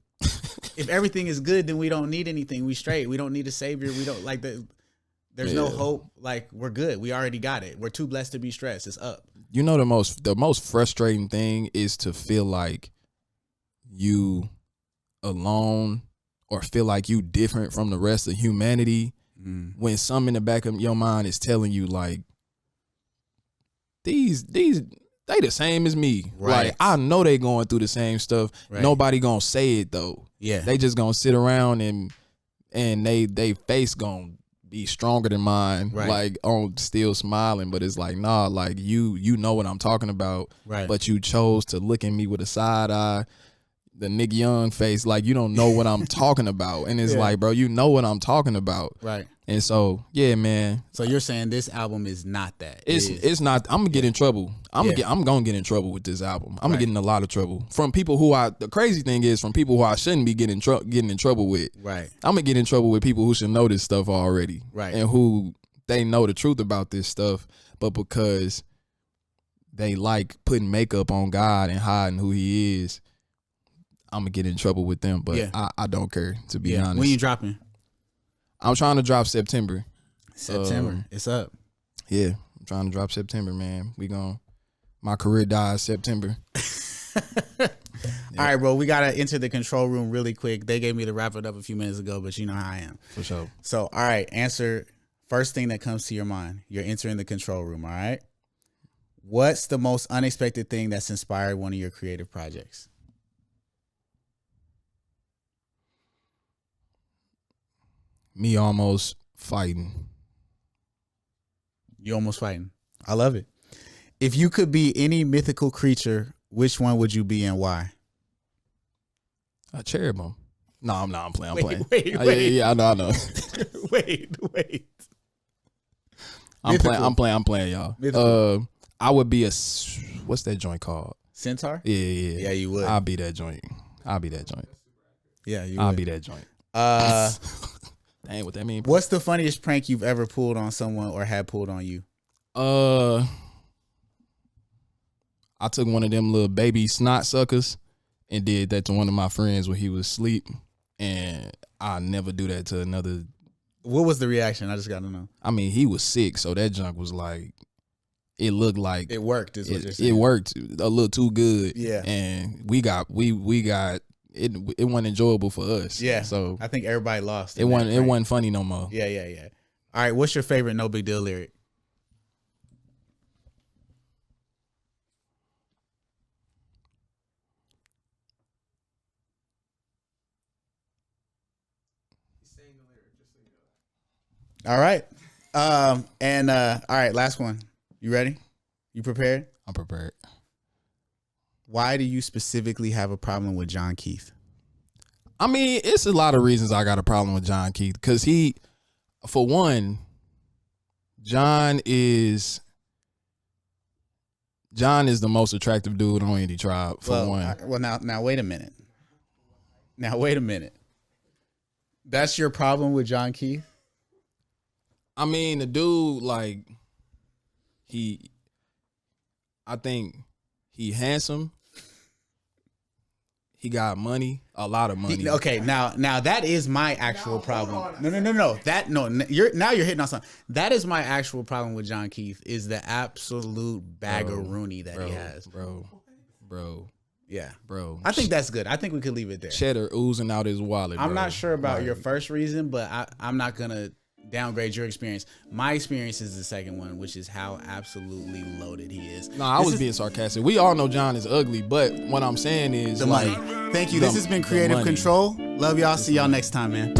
Speaker 1: If everything is good, then we don't need anything. We straight. We don't need a savior. We don't like there's no hope. Like we're good. We already got it. We're too blessed to be stressed. It's up.
Speaker 2: You know, the most frustrating thing is to feel like you alone or feel like you different from the rest of humanity when something in the back of your mind is telling you like these they the same as me. Right. Like I know they going through the same stuff. Right. Nobody gonna say it though. Yeah. They just gonna sit around and they face gonna be stronger than mine. Right. Like on still smiling, but it's like, nah, like you know what I'm talking about. Right. But you chose to look at me with a side eye, the Nick Young face, like you don't know what I'm talking about. And it's like, bro, you know what I'm talking about. Right. And so, yeah, man.
Speaker 1: So you're saying this album is not that?
Speaker 2: It's not. I'm gonna get in trouble. I'm gonna get in trouble with this album. I'm gonna get in a lot of trouble from people who the crazy thing is from people who I shouldn't be getting in trouble with. Right. I'm gonna get in trouble with people who should know this stuff already. Right. And who they know the truth about this stuff, but because they like putting makeup on God and hiding who He is, I'm gonna get in trouble with them. But I don't care, to be honest.
Speaker 1: When you dropping?
Speaker 2: I'm trying to drop September.
Speaker 1: It's up.
Speaker 2: Yeah, I'm trying to drop September, man. My career dies September.
Speaker 1: All right, bro. We gotta enter the control room really quick. They gave me to wrap it up a few minutes ago, but you know how I am.
Speaker 2: For sure.
Speaker 1: So, all right, answer first thing that comes to your mind. You're entering the control room, all right? What's the most unexpected thing that's inspired one of your creative projects?
Speaker 2: Me almost fighting.
Speaker 1: You almost fighting. I love it. If you could be any mythical creature, which one would you be and why?
Speaker 2: A cherubim. No, I'm not. I'm playing.
Speaker 1: Wait.
Speaker 2: Yeah, I know.
Speaker 1: wait.
Speaker 2: I'm playing, y'all. Mythical. I would be what's that joint called?
Speaker 1: Centaur?
Speaker 2: Yeah.
Speaker 1: Yeah, you would.
Speaker 2: I'll be that joint.
Speaker 1: Yeah, you would.
Speaker 2: I'll be that joint. Dang, what that mean?
Speaker 1: What's the funniest prank you've ever pulled on someone or had pulled on you?
Speaker 2: I took one of them little baby snot suckers and did that to one of my friends when he was asleep, and I'll never do that to another.
Speaker 1: What was the reaction? I just got to know.
Speaker 2: I mean, he was sick, so that junk was like, it looked like
Speaker 1: it worked. Is what you're saying?
Speaker 2: It worked a little too good. Yeah, and we got it wasn't enjoyable for us.
Speaker 1: Yeah.
Speaker 2: So
Speaker 1: I think everybody lost.
Speaker 2: It wasn't funny no more.
Speaker 1: Yeah. All right, what's your favorite No Big Deal lyric? All right. All right, last one. You ready? You prepared?
Speaker 2: I'm prepared.
Speaker 1: Why do you specifically have a problem with John Keith?
Speaker 2: I mean, it's a lot of reasons I got a problem with John Keith. Because for one, John is the most attractive dude on any tribe, for one.
Speaker 1: Now wait a minute. That's your problem with John Keith?
Speaker 2: I mean, the dude, like, he I think he handsome. He got money, a lot of money.
Speaker 1: Okay, now that is my actual problem. No. You're hitting on something. That is my actual problem with John Keith is the absolute bag-a-rooney that he has.
Speaker 2: Bro.
Speaker 1: Yeah.
Speaker 2: Bro.
Speaker 1: I think that's good. I think we could leave it there.
Speaker 2: Cheddar oozing out his wallet,
Speaker 1: I'm
Speaker 2: bro.
Speaker 1: not sure about your first reason, but I'm not going to downgrade your experience. My experience is the second one, which is how absolutely loaded he is.
Speaker 2: No, I was being sarcastic. We all know John is ugly, but what I'm saying is
Speaker 1: the
Speaker 2: like
Speaker 1: money. Thank you. This has been Creative Control. Love y'all. See y'all next time, man.